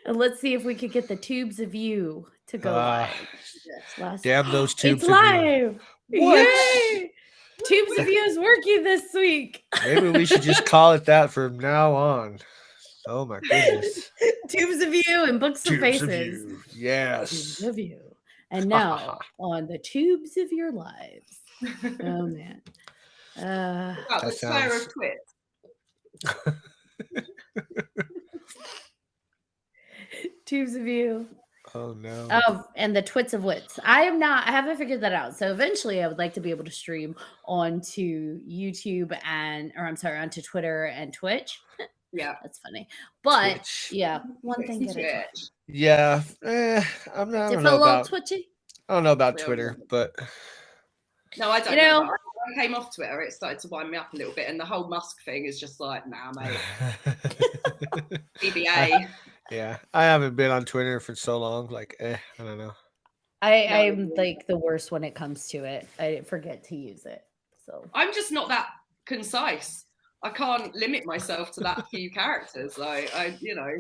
And let's see if we could get the tubes of you to go Ah, live. Last, damn those it's tubes of you. live! What? Yay! Tubes of you is working this week. Maybe we should just call it that from now on. Oh my goodness. Tubes of you and books of Tubes of faces. you. Tubes Yes. of you. And now on the tubes of your lives. Oh man. About That the square sounds. of twit. Tubes of you. Oh no. Oh, and the twits of wits. I haven't figured that out. So eventually I would like to be able to stream onto YouTube onto Twitter and Twitch. Yeah. That's funny. But Twitch. yeah, one thing at a time. Twitch. Yeah. I don't Just know a little about. twitchy. I don't know about Yeah. Twitter, but No, I don't You know- know. When I came off Twitter, it started to wind me up a little bit, and the whole Musk thing is just like, nah, mate. BBA. yeah, I haven't been on Twitter for so long. Like, I don't know. I'm like the worst when it comes to it. I forget to use it. So I'm just not that concise. I can't limit myself to that few characters. Like,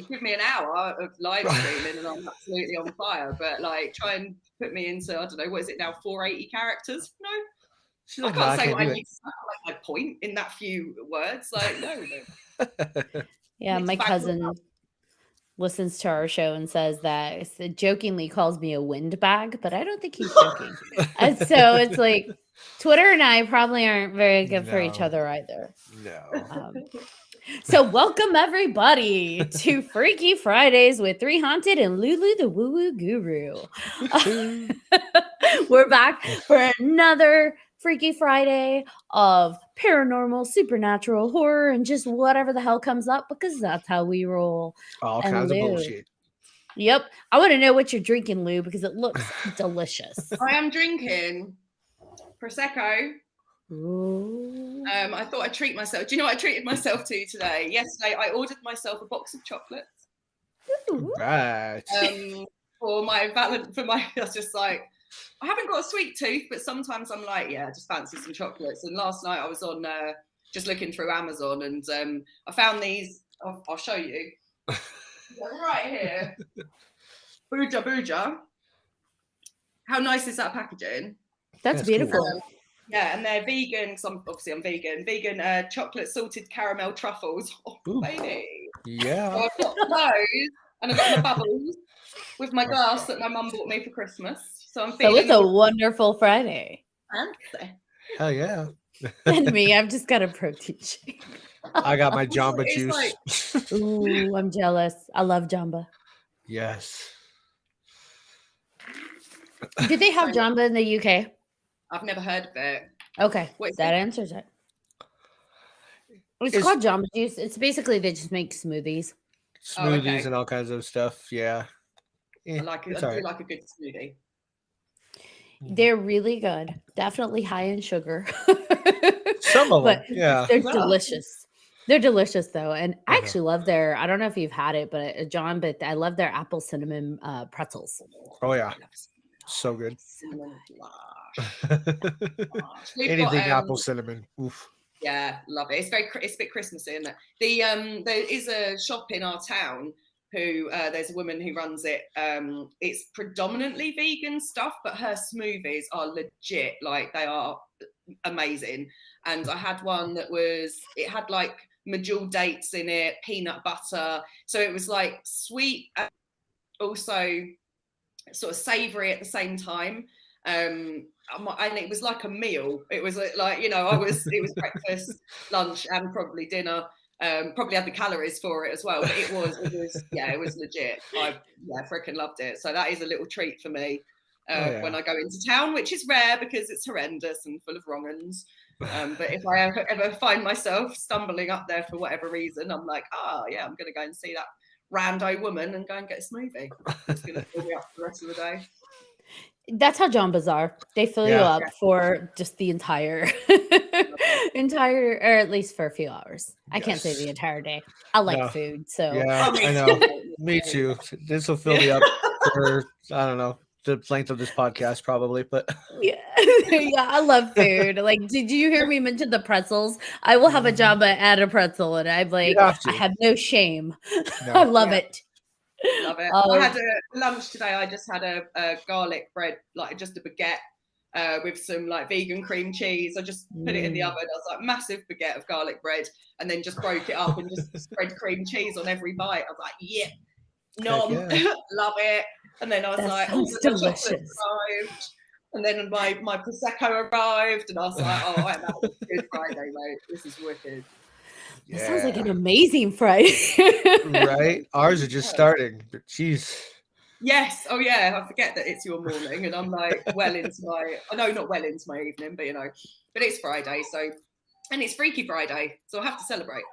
give me an hour of live streaming and I'm absolutely on fire. But like, try and put me into, I don't know, what is it now, 480 characters? No, She's I like, can't "No, say can't what I do need to say, like my point in that few words. Like, no. it." yeah, It's my back cousin listens to our show and says that jokingly calls me a windbag, but I don't think he's joking. And so it's like Twitter and I probably aren't very good for each No. other either. No. So welcome everybody to Freaky Fridays with Three Haunted and Lulu the Woo Woo Guru. We're back for another Freaky Friday of paranormal, supernatural, horror, and just whatever the hell comes up because that's how we roll. All And kinds of Lou. bullshit. Yep. I want to know what you're drinking, Lou, because it looks delicious. I am drinking Prosecco. Ooh. I thought I'd treat myself. Do you know what I treated myself to today? Yesterday, I ordered myself a box of chocolates. Ooh. Right. I was just like, I haven't got a sweet tooth, but sometimes I'm like, yeah, I just fancy some chocolates. And last night I was on just looking through Amazon and I found these. I'll show you. Right here. Booja Booja. How nice is that packaging? That's beautiful. Cool. Yeah, and they're vegan, because I'm vegan. Vegan chocolate salted caramel truffles. Oh, Ooh. baby. Yeah. So I've got those, and I've got my bubbles with my glass that my mum bought me for Christmas. So I'm feeling. So it's a wonderful Friday. fancy. Hell yeah. And me, I've just got a protein shake. I got my Jamba It's juice. Ooh, I'm jealous. I love Jamba. Yes. Do they have Jamba in the UK? I've never heard of it. Okay, What is that it? answers it. It's It's- called Jamba Juice. It's basically they just make smoothies. Smoothies okay. and all kinds of stuff. Yeah. I like it. It's I all do right. like a good smoothie. They're really good. Definitely high in sugar. Some of them. But Yeah. they're Well. delicious. They're delicious though, and I Okay. actually love their. I don't know if you've had it, but John, but I love their apple cinnamon pretzels. Oh yeah. So good. Cinnamon blush. We've Anything got, apple cinnamon. Oof. Yeah, love it. It's a bit Christmassy, isn't it? There is a shop in our town who there's a woman who runs it. It's predominantly vegan stuff, but her smoothies are legit. Like they are amazing. And I had one it had like medjool dates in it, peanut butter. So it was like sweet and also sort of savory at the same time. And it was like a meal. It was like, it was breakfast, lunch, and probably dinner. Probably had the calories for it as well. But it was legit. I freaking loved it. So that is a little treat for me when I go into town, which is rare because it's horrendous and full of wrong uns. But if I ever find myself stumbling up there for whatever reason, I'm like, I'm going to go and see that rando woman and go and get a smoothie. It's going to fill me up for the rest of the day. That's how Jambas are. They fill you up for just the entire, or at least for a few hours. I can't say the entire day. I like food, so yeah, I know. Me too. This will fill me up for I don't know the length of this podcast probably, but yeah, I love food. Like, did you hear me mention the pretzels? I will have a Jamba and a pretzel, and I'm like, I have no shame. No. I love it. Love it. I had a lunch today. I just had a garlic bread, like just a baguette with some like vegan cream cheese. I just put it in the oven. I was like, massive baguette of garlic bread, and then just broke it up and just spread cream cheese on every bite. I was like, yeah, nom, yeah. love it. And then I was That like, sounds the chocolate delicious. arrived. And then my Prosecco arrived, and I was like, oh, I'm having a good Friday, mate. This is wicked. That sounds like an Yeah. amazing Friday. Right? Ours are just starting, but jeez. Yes. Oh, yeah. I forget that it's your morning, and I'm like well into my. I know not well into my evening, but but it's Friday, so and it's Freaky Friday, so I have to celebrate.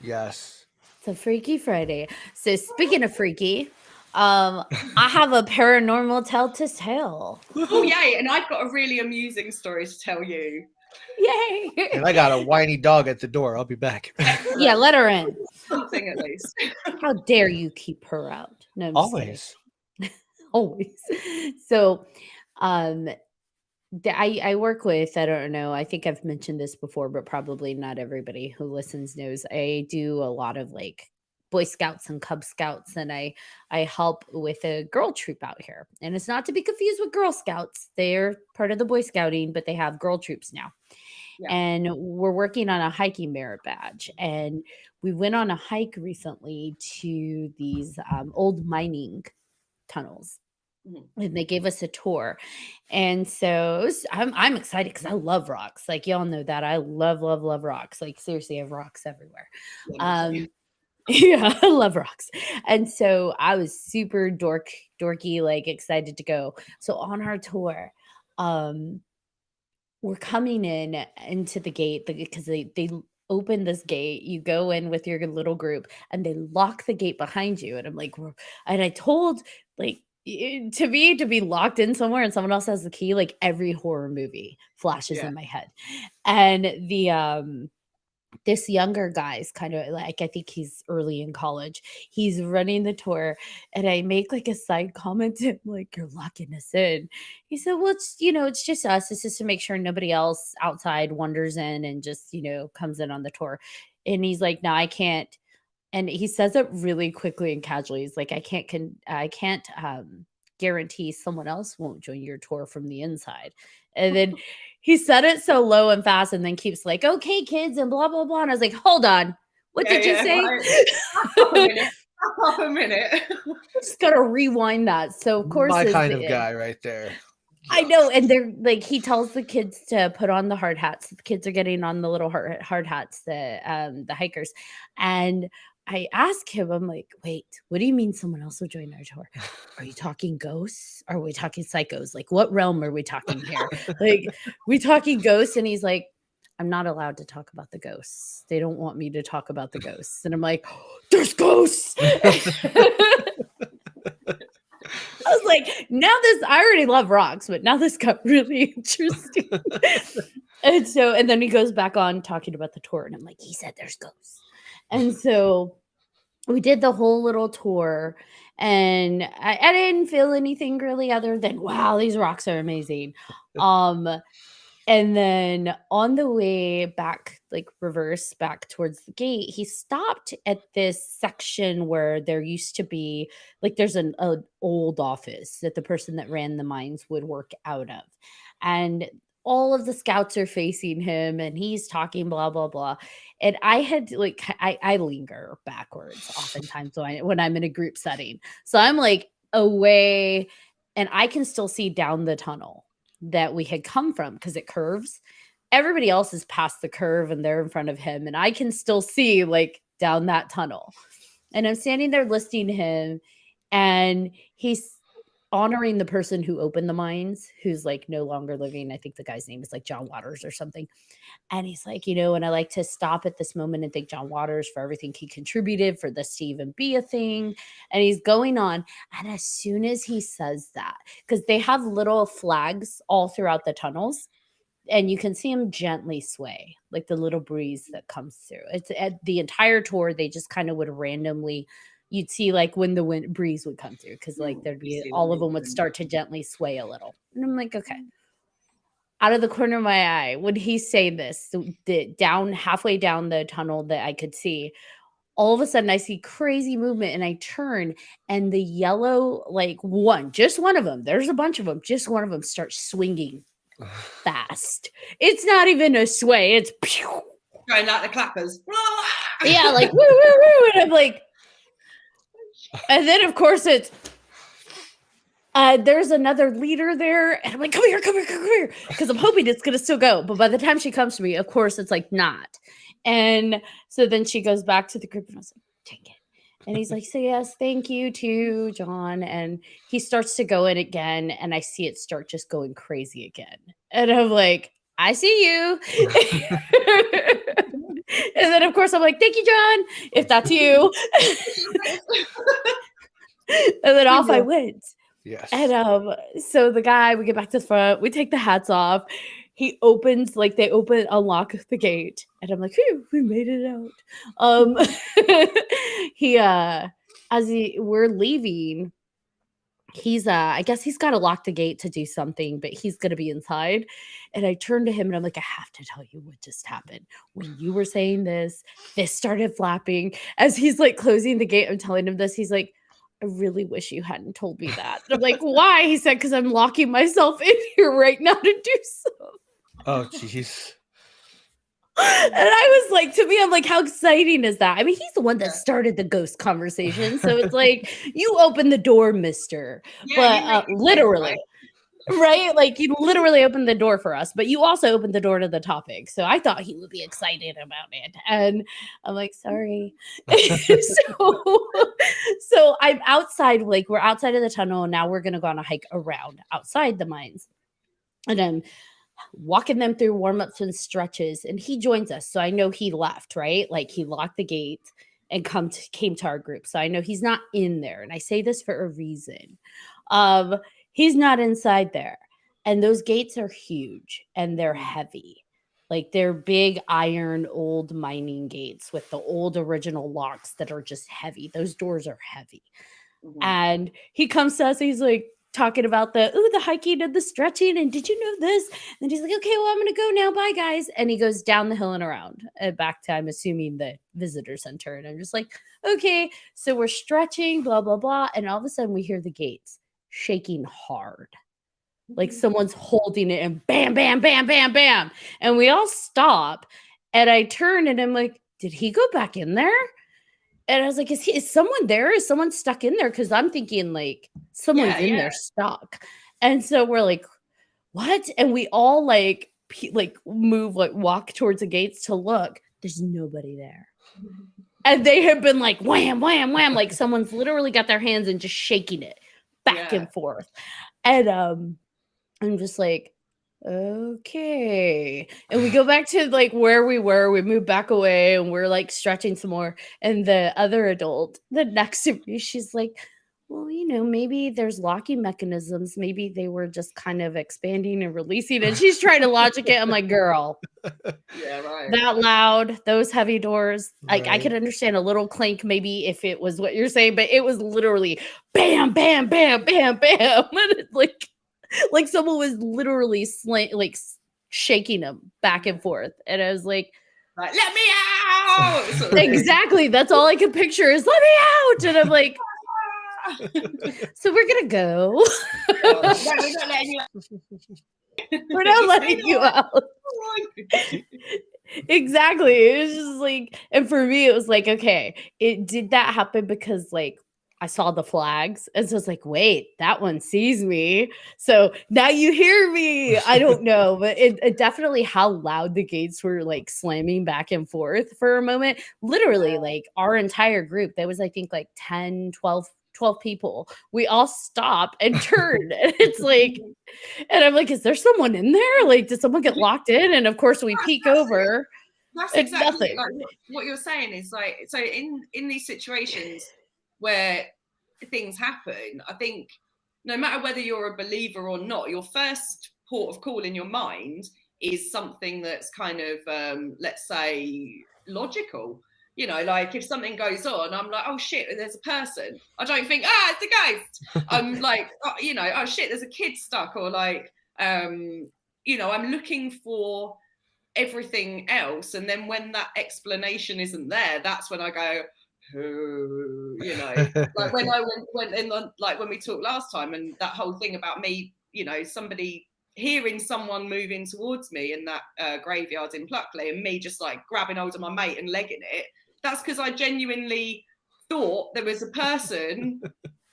Yes. It's a Freaky Friday. So speaking of freaky, I have a paranormal tale to tell. Oh, yay! And I've got a really amusing story to tell you. Yay! And I got a whiny dog at the door. I'll be back. Yeah, let her in. Something at least. How dare you keep her out? No, I'm just kidding. Always. Always. So, I work with, I don't know, I think I've mentioned this before, but probably not everybody who listens knows. I do a lot of like Boy Scouts and Cub Scouts, and I help with a girl troop out here. And it's not to be confused with Girl Scouts. They're part of the Boy Scouting, but they have girl troops now. Yeah. And we're working on a hiking merit badge. And we went on a hike recently to these old mining tunnels. And they gave us a tour, and so I'm excited because I love rocks. Like y'all know that I love rocks. Like seriously, I have rocks everywhere. Yeah, I love rocks, and so I was super dorky, like excited to go. So on our tour, we're coming into the gate because they open this gate. You go in with your little group, and they lock the gate behind you. And I'm like, and I told like to be locked in somewhere and someone else has the key, like every horror movie flashes in my head. And this younger guy's kind of like, I think he's early in college. He's running the tour, and I make like a side comment to him, like, "You're locking us in." He said, "Well, it's just us. It's just to make sure nobody else outside wanders in and just, comes in on the tour." And he's like, "No, I can't." And he says it really quickly and casually. He's like, I can't guarantee someone else won't join your tour from the inside." And then he said it so low and fast and then keeps like, "Okay, kids," and blah, blah, blah. And I was like, hold on. What did you say? Right. Half a minute. Just gotta rewind that. So of course, My kind of guy right there. I know, and they're like, he tells the kids to put on the hard hats. The kids are getting on the little hard hats, the hikers, and I ask him, I'm like, "Wait, what do you mean someone else will join our tour? Are you talking ghosts? Are we talking psychos? Like, what realm are we talking here? Like, we talking ghosts?" And he's like, "I'm not allowed to talk about the ghosts. They don't want me to talk about the ghosts." And I'm like, "There's ghosts." I was like, I already love rocks, but now this got really interesting. And then he goes back on talking about the tour, and I'm like, he said there's ghosts. And so we did the whole little tour, and I didn't feel anything really other than, wow, these rocks are amazing. And then on the way back, like reverse back towards the gate, he stopped at this section where there used to be, like, there's an old office that the person that ran the mines would work out of. And all of the scouts are facing him, and he's talking blah blah blah. And I had like I linger backwards oftentimes when I'm in a group setting. So I'm like away, and I can still see down the tunnel that we had come from because it curves. Everybody else is past the curve and they're in front of him, and I can still see like down that tunnel. And I'm standing there listening to him, and he's honoring the person who opened the mines, who's like no longer living. I think the guy's name is like John Waters or something. And he's like, and I like to stop at this moment and thank John Waters for everything he contributed for this to even be a thing. And he's going on. And as soon as he says that, because they have little flags all throughout the tunnels, and you can see them gently sway, like the little breeze that comes through. It's at the entire tour. They just kind of would randomly, you'd see like when the breeze would come through, because like there'd be all of them would start to gently sway a little. And I'm like, okay. Out of the corner of my eye, would he say this? Down halfway down the tunnel that I could see, all of a sudden I see crazy movement and I turn and the yellow, like just one of them, there's a bunch of them, just one of them starts swinging fast. It's not even a sway, it's pew. Going like the clappers. Yeah, like woo, woo, woo. And I'm like, and then of course it's, there's another leader there, and I'm like, come here, come here, come here, because I'm hoping it's gonna still go. But by the time she comes to me, of course, it's like not. And so then she goes back to the group, and I was like, dang it. And he's like, so yes, thank you too, John. And he starts to go in again, and I see it start just going crazy again. And I'm like, I see you. And then of course I'm like, thank you, John, if that's you. And then off I went. Yes. And so the guy, we get back to the front, we take the hats off. He opens, like they unlock the gate, and I'm like, phew, we made it out. We're leaving, he's I guess he's got to lock the gate to do something, but he's gonna be inside. And I turned to him and I'm like, I have to tell you what just happened. When you were saying this started flapping. As he's like closing the gate, I'm telling him this. He's like, I really wish you hadn't told me that. And I'm like, why? He said, because I'm locking myself in here right now to do so. Oh, jeez. And I was like, to me, I'm like, how exciting is that? I mean, he's the one that started the ghost conversation. So it's like, you open the door, mister. Yeah, but literally, right? Like, you literally opened the door for us, but you also opened the door to the topic. So I thought he would be excited about it. And I'm like, sorry. So I'm outside, like, we're outside of the tunnel. And now we're going to go on a hike around outside the mines. And I'm walking them through warm-ups and stretches, and he joins us. So I know he left, right? Like he locked the gate and came to our group. So I know he's not in there. And I say this for a reason. He's not inside there. And those gates are huge and they're heavy. Like they're big iron old mining gates with the old original locks that are just heavy. Those doors are heavy. Mm-hmm. And he comes to us and he's like, talking about the hiking and the stretching, and did you know this? And he's like, okay, well, I'm gonna go now, bye guys. And he goes down the hill and around back to, I'm assuming, the visitor center. And I'm just like, okay. So we're stretching, blah blah blah, and all of a sudden we hear the gates shaking hard, like someone's holding it, and bam bam bam bam bam, and we all stop. And I turn and I'm like, did he go back in there? And I was like, is someone there? Is someone stuck in there? Because I'm thinking like someone's in there stuck. And so we're like, what? And we all like move, like walk towards the gates to look. There's nobody there. And they have been like wham, wham, wham. Like someone's literally got their hands and just shaking it back and forth. And I'm just like, okay. And we go back to like where we were. We move back away and we're like stretching some more. And the other adult, the next to me, she's like, well, you know, maybe there's locking mechanisms. Maybe they were just kind of expanding and releasing. And she's trying to logic it. I'm like, girl, yeah, right. That loud, those heavy doors. Like Right. I could understand a little clink maybe if it was what you're saying, but it was literally bam, bam, bam, bam, bam. And it's like someone was literally shaking them back and forth. And I was like, let me out. Exactly. That's all I could picture is let me out. And I'm like, so we're going to go. No, we're not letting you out. We're not letting you out. Exactly. It was just like, and for me, it was like, okay, did that happen because like I saw the flags. And so it's like, wait, that one sees me. So now you hear me. I don't know, but it definitely how loud the gates were like slamming back and forth for a moment. Literally, like our entire group, there was, I think, like 10, 12 people. We all stop and turn. And it's like, and I'm like, is there someone in there? Like, did someone get locked in? And of course, we peek over. That's exactly like what you're saying is like, so in these situations where things happen, I think no matter whether you're a believer or not, your first port of call in your mind is something that's kind of, let's say, logical. You know, like if something goes on, I'm like, oh shit, there's a person. I don't think, it's the ghost. I'm like, you know, oh shit, there's a kid stuck, or like, you know, I'm looking for everything else. And then when that explanation isn't there, that's when I go, who, you know, like when I went in on, like when we talked last time, and that whole thing about me, you know, somebody hearing someone moving towards me in that graveyard in Pluckley, and me just like grabbing hold of my mate and legging it. That's because I genuinely thought there was a person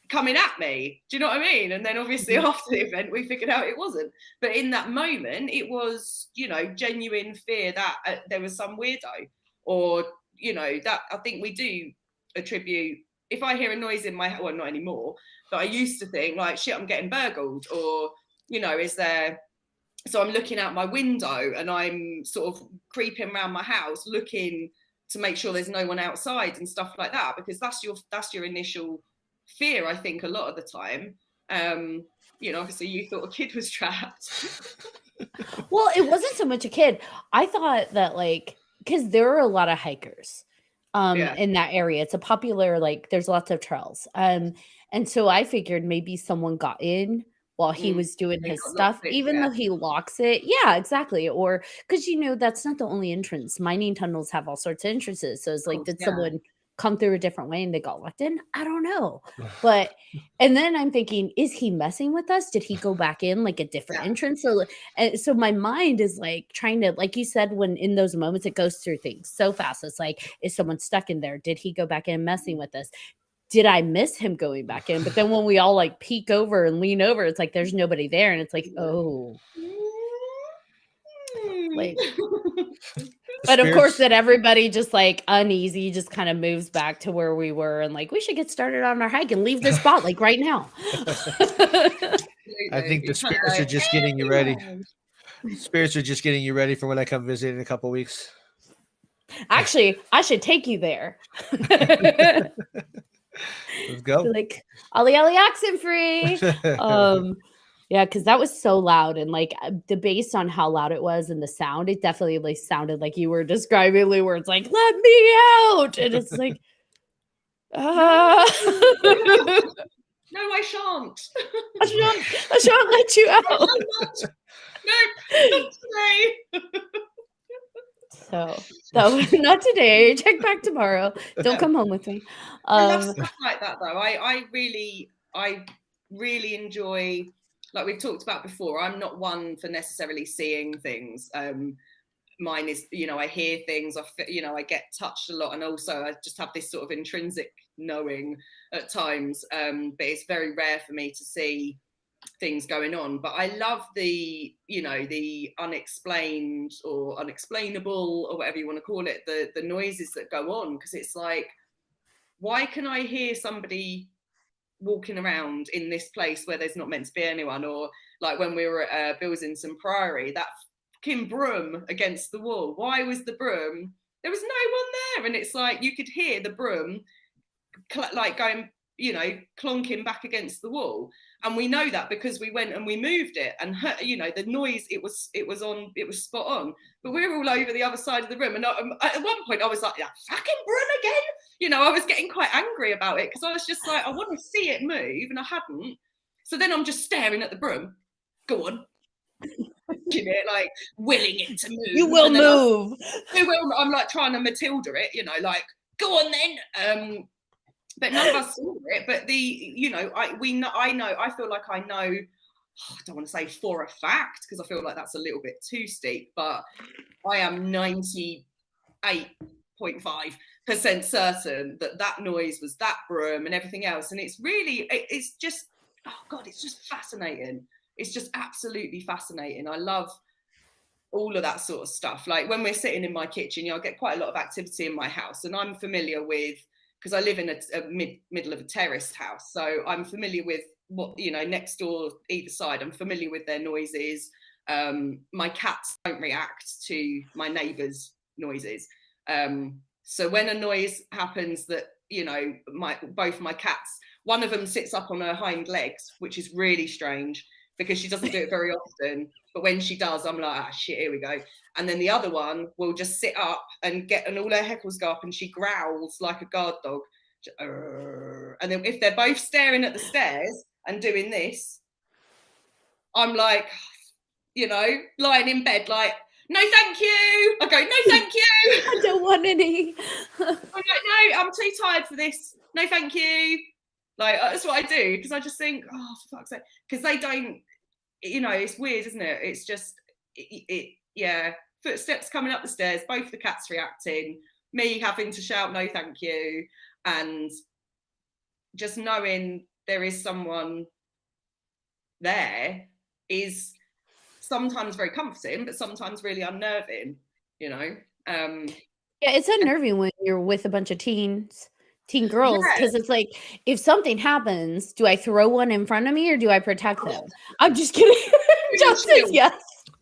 coming at me. Do you know what I mean? And then obviously after the event, we figured out it wasn't. But in that moment, it was, you know, genuine fear that there was some weirdo, or, you know, that I think we do attribute. If I hear a noise in my, well, not anymore, but I used to think like, shit, I'm getting burgled, or, you know, is there, so I'm looking out my window and I'm sort of creeping around my house looking to make sure there's no one outside and stuff like that, because that's your initial fear, I think, a lot of the time. You know, obviously you thought a kid was trapped. Well, it wasn't so much a kid. I thought that, like, because there are a lot of hikers in that area. It's a popular, like, there's lots of trails. And so I figured maybe someone got in while he was doing his stuff, even though he locks it. Yeah, exactly. Or because, you know, that's not the only entrance. Mining tunnels have all sorts of entrances. So it's like, did someone come through a different way and they got locked in? I don't know. But, and then I'm thinking, is he messing with us? Did he go back in like a different entrance? So my mind is like trying to, like you said, when in those moments, it goes through things so fast. It's like, is someone stuck in there? Did he go back in messing with us? Did I miss him going back in? But then when we all like peek over and lean over, it's like there's nobody there. And it's like, oh. Like, but of course, that everybody just like uneasy, just kind of moves back to where we were, and like we should get started on our hike and leave this spot like right now. I think the spirits are just getting you ready. Spirits are just getting you ready for when I come visit in a couple weeks. Actually, I should take you there. Let's go. Like Ollie Ollie oxen free. Yeah, because that was so loud, and like the based on how loud it was and the sound, it definitely like sounded like you were describing, Lou, where it's like, let me out. And it's like, No, I shan't. I shan't let you out. No, not today. So not today. Check back tomorrow. Don't come home with me. I love stuff like that though. I really enjoy, like we've talked about before, I'm not one for necessarily seeing things. Mine is, you know, I hear things, you know, I get touched a lot, and also I just have this sort of intrinsic knowing at times, but it's very rare for me to see things going on. But I love the, you know, the unexplained or unexplainable or whatever you want to call it, the noises that go on, because it's like, why can I hear somebody walking around in this place where there's not meant to be anyone? Or like when we were at Bilsington Priory, that fucking broom against the wall. Why was the broom? There was no one there, and it's like you could hear the broom like going, you know, clonking back against the wall. And we know that because we went and we moved it, and you know, the noise, it was spot on. But we were all over the other side of the room, and at one point I was like, that fucking broom again. You know, I was getting quite angry about it because I was just like, I want to see it move, and I hadn't. So then I'm just staring at the broom. Go on. It, like willing it to move. You will move. I'm like trying to Matilda it, you know, like go on then. But none of us saw it. But you know, I feel like I know. I don't want to say for a fact because I feel like that's a little bit too steep, but I am 98.5% certain that noise was that broom and everything else. And it's really, it's just, oh God, it's just fascinating. It's just absolutely fascinating. I love all of that sort of stuff. Like when we're sitting in my kitchen, you know, I get quite a lot of activity in my house, and I'm familiar with, because I live in a middle of a terraced house. So I'm familiar with what, you know, next door, either side, I'm familiar with their noises. My cats don't react to my neighbours' noises. So when a noise happens that, you know, both my cats, one of them sits up on her hind legs, which is really strange because she doesn't do it very often. But when she does, I'm like, ah, shit, here we go. And then the other one will just sit up and all her heckles go up, and she growls like a guard dog. And then if they're both staring at the stairs and doing this, I'm like, you know, lying in bed, like no, thank you. I go, no, thank you. I don't want any. I'm like, no, I'm too tired for this. No, thank you. Like, that's what I do, because I just think, oh, for fuck's sake. Because they don't, it's weird, isn't it? It's just, yeah. Footsteps coming up the stairs, both the cats reacting, me having to shout, no, thank you. And just knowing there is someone there is sometimes very comforting, but sometimes really unnerving, Yeah, it's unnerving when you're with a bunch of teen girls, because it's like, if something happens, do I throw one in front of me or do I protect them? I'm just kidding. Justice, yes.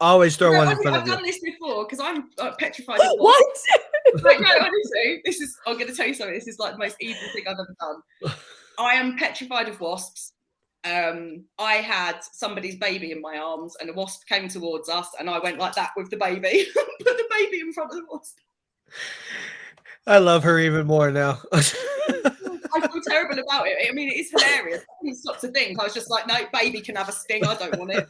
Always throw one in front of you. I've done this before because I'm petrified of wasps. What? Like, no, honestly, I'm going to tell you something. This is like the most evil thing I've ever done. I am petrified of wasps. I had somebody's baby in my arms and a wasp came towards us and I went like that with the baby. Put the baby in front of the wasp. I love her even more now. I feel terrible about it. I mean, it is hilarious. I didn't stop to think. I was just like, no, baby can have a sting. I don't want it.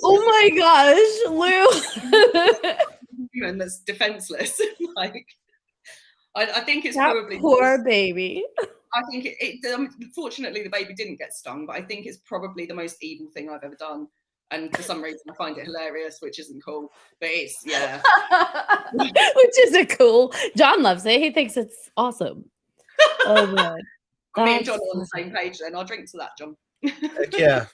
Oh my gosh, Lou. Human that's defenseless. Like, I think it's that probably poor baby. I think fortunately the baby didn't get stung, but I think it's probably the most evil thing I've ever done. And for some reason I find it hilarious, which isn't cool. But it's, yeah. Which isn't cool. John loves it. He thinks it's awesome. Oh man. Me and John are on the same page then. I'll drink to that, John. Heck yeah.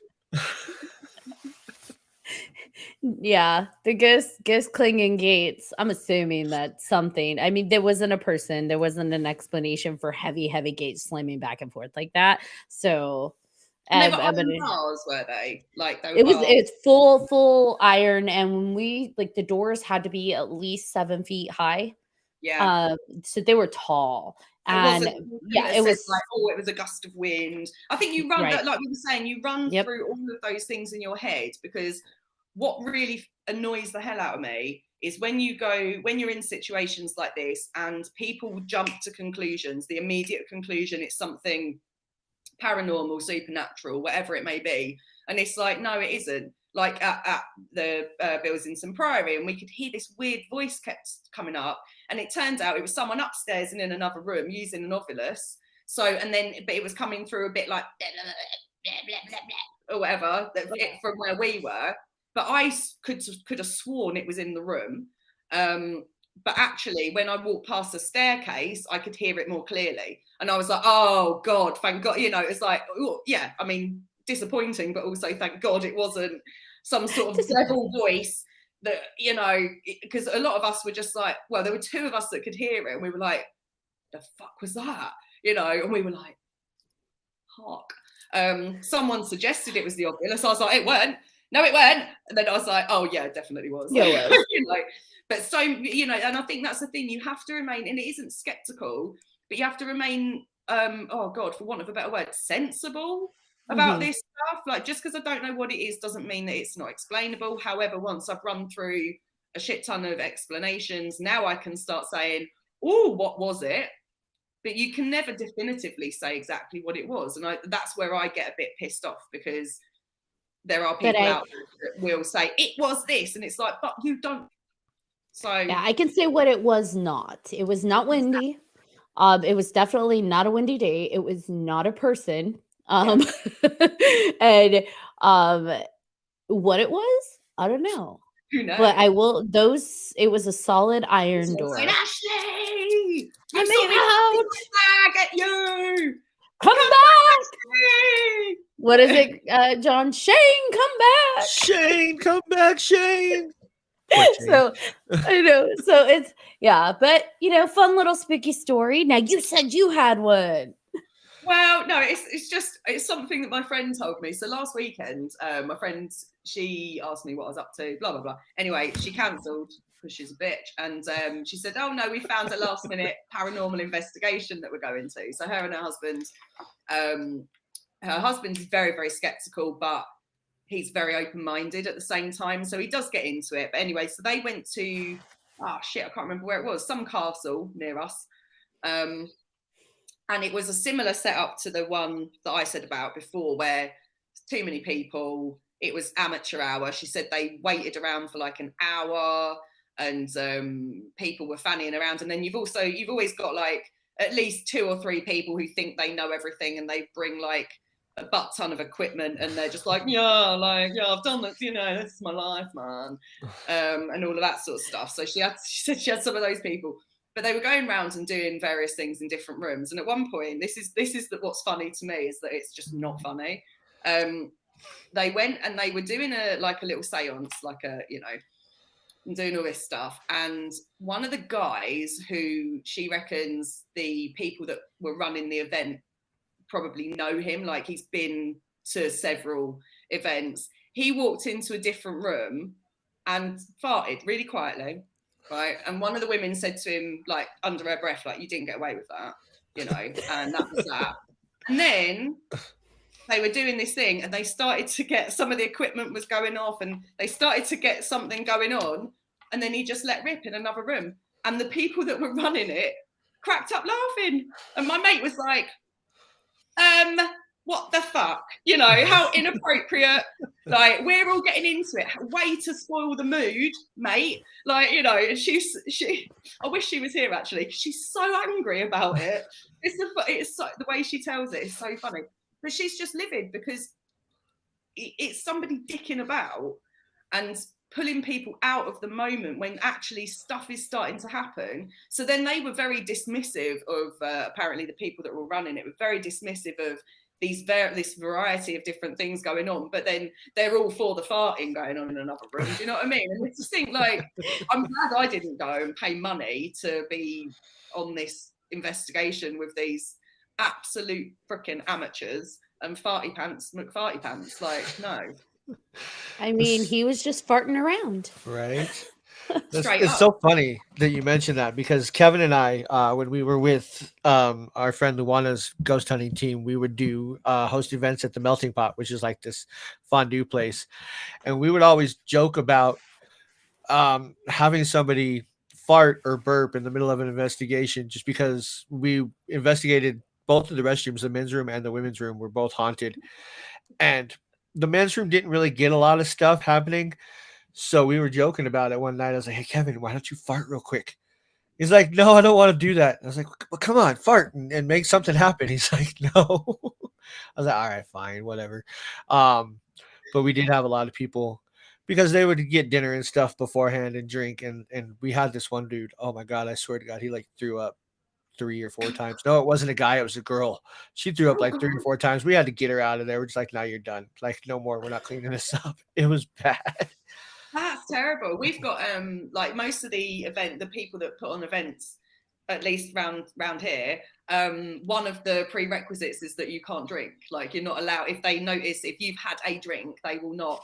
Yeah, the ghost clinging gates. I'm assuming that something. I mean, there wasn't a person. There wasn't an explanation for heavy gates slamming back and forth like that. So, and they were iron bars, were they? Like it's full iron, and when we the doors had to be at least 7 feet high. Yeah. So they were tall. And it was like, oh, it was a gust of wind. I think you run, right, like we were saying, you run through all of those things in your head, because what really annoys the hell out of me is when you're in situations like this and people jump to conclusions, the immediate conclusion it's something paranormal, supernatural, whatever it may be. And it's like, no, it isn't. Like at the Bills in St Priory, and we could hear this weird voice kept coming up, and it turned out it was someone upstairs and in another room using an Ovilus. So, but it was coming through a bit like blah, blah, blah, blah, blah, or whatever from where we were. But I could have sworn it was in the room. But actually, when I walked past the staircase, I could hear it more clearly. And I was like, oh God, thank God. It's like, oh, yeah, I mean, disappointing, but also thank God it wasn't some sort of devil voice that, because a lot of us were just like, well, there were two of us that could hear it, and we were like, the fuck was that? And we were like, hark. Someone suggested it was the Ovilus. I was like, it weren't. No, it weren't. And then I was like, oh yeah, it definitely was. Yeah, it was. But so, and I think that's the thing, you have to remain, and it isn't skeptical, but you have to remain, oh God, for want of a better word, sensible about this stuff. Like, just because I don't know what it is doesn't mean that it's not explainable. However, once I've run through a shit ton of explanations, now I can start saying, oh, what was it? But you can never definitively say exactly what it was. And that's where I get a bit pissed off, because there are people out there that will say, it was this. And it's like, but you don't. So yeah, I can say what it was not. It was not windy. It was definitely not a windy day. It was not a person. And what it was, I don't know. Who knows? But I will. It was a solid iron door. Ashley, I'm out. Back at you. Come back. What is it, John? Shane, come back. Shane, come back, Shane. So I know. So it's but fun little spooky story. Now you said you had one. Well, no, it's something that my friend told me. So last weekend, my friend, she asked me what I was up to, blah blah blah. Anyway, she cancelled because she's a bitch, and she said, "Oh no, we found a last minute paranormal investigation that we're going to." So her and her husband's very, very skeptical, but he's very open-minded at the same time, so he does get into it. But anyway, so they went to, I can't remember where it was, some castle near us, and it was a similar setup to the one that I said about before, where too many people. It was amateur hour. She said they waited around for like an hour. and people were fannying around. And then you've always got like at least 2 or 3 people who think they know everything, and they bring like a butt ton of equipment, and they're just like, yeah, I've done this, this is my life, man, and all of that sort of stuff. So she said she had some of those people, but they were going around and doing various things in different rooms. And at one point, this is what's funny to me, is that it's just not funny. They went and they were doing a little seance, doing all this stuff. And one of the guys, who she reckons the people that were running the event probably know him, like he's been to several events, he walked into a different room and farted really quietly, right? And one of the women said to him, like under her breath, like, you didn't get away with that, and that was that. And then they were doing this thing, and they started to get, some of the equipment was going off, and they started to get something going on, and then he just let rip in another room, and the people that were running it cracked up laughing. And my mate was like, what the fuck? How inappropriate. Like, we're all getting into it. Way to spoil the mood, mate. Like, she I wish she was here, actually. She's so angry about it. It's so, the way she tells it is so funny. But she's just livid because it's somebody dicking about and pulling people out of the moment when actually stuff is starting to happen. So then they were very dismissive of, apparently the people that were running it were very dismissive of this variety of different things going on, but then they're all for the farting going on in another room. Do you know what I mean? And it's just think, like, I'm glad I didn't go and pay money to be on this investigation with these absolute freaking amateurs and farty pants McFarty pants. Like, no. I mean, he was just farting around. Right. Straight It's up. so funny that you mentioned that, because Kevin and I, when we were with our friend Luana's ghost hunting team, we would do host events at the Melting Pot, which is like this fondue place. And we would always joke about having somebody fart or burp in the middle of an investigation, just because we investigated both of the restrooms, the men's room and the women's room were both haunted. And the men's room didn't really get a lot of stuff happening. So we were joking about it one night. I was like, hey, Kevin, why don't you fart real quick? He's like, no, I don't want to do that. I was like, well, come on, fart and make something happen. He's like, no. I was like, all right, fine, whatever. But we did have a lot of people, because they would get dinner and stuff beforehand and drink. And we had this one dude, oh my God, I swear to God, he like threw up 3 or 4 times. No, it wasn't a guy, it was a girl. She threw up like 3 or 4 times. We had to get her out of there. We're just like, now you're done. Like, no more. We're not cleaning this up. It was bad. That's terrible. We've got like most of the people that put on events, at least round here, one of the prerequisites is that you can't drink. Like, you're not allowed, if they notice if you've had a drink, they will not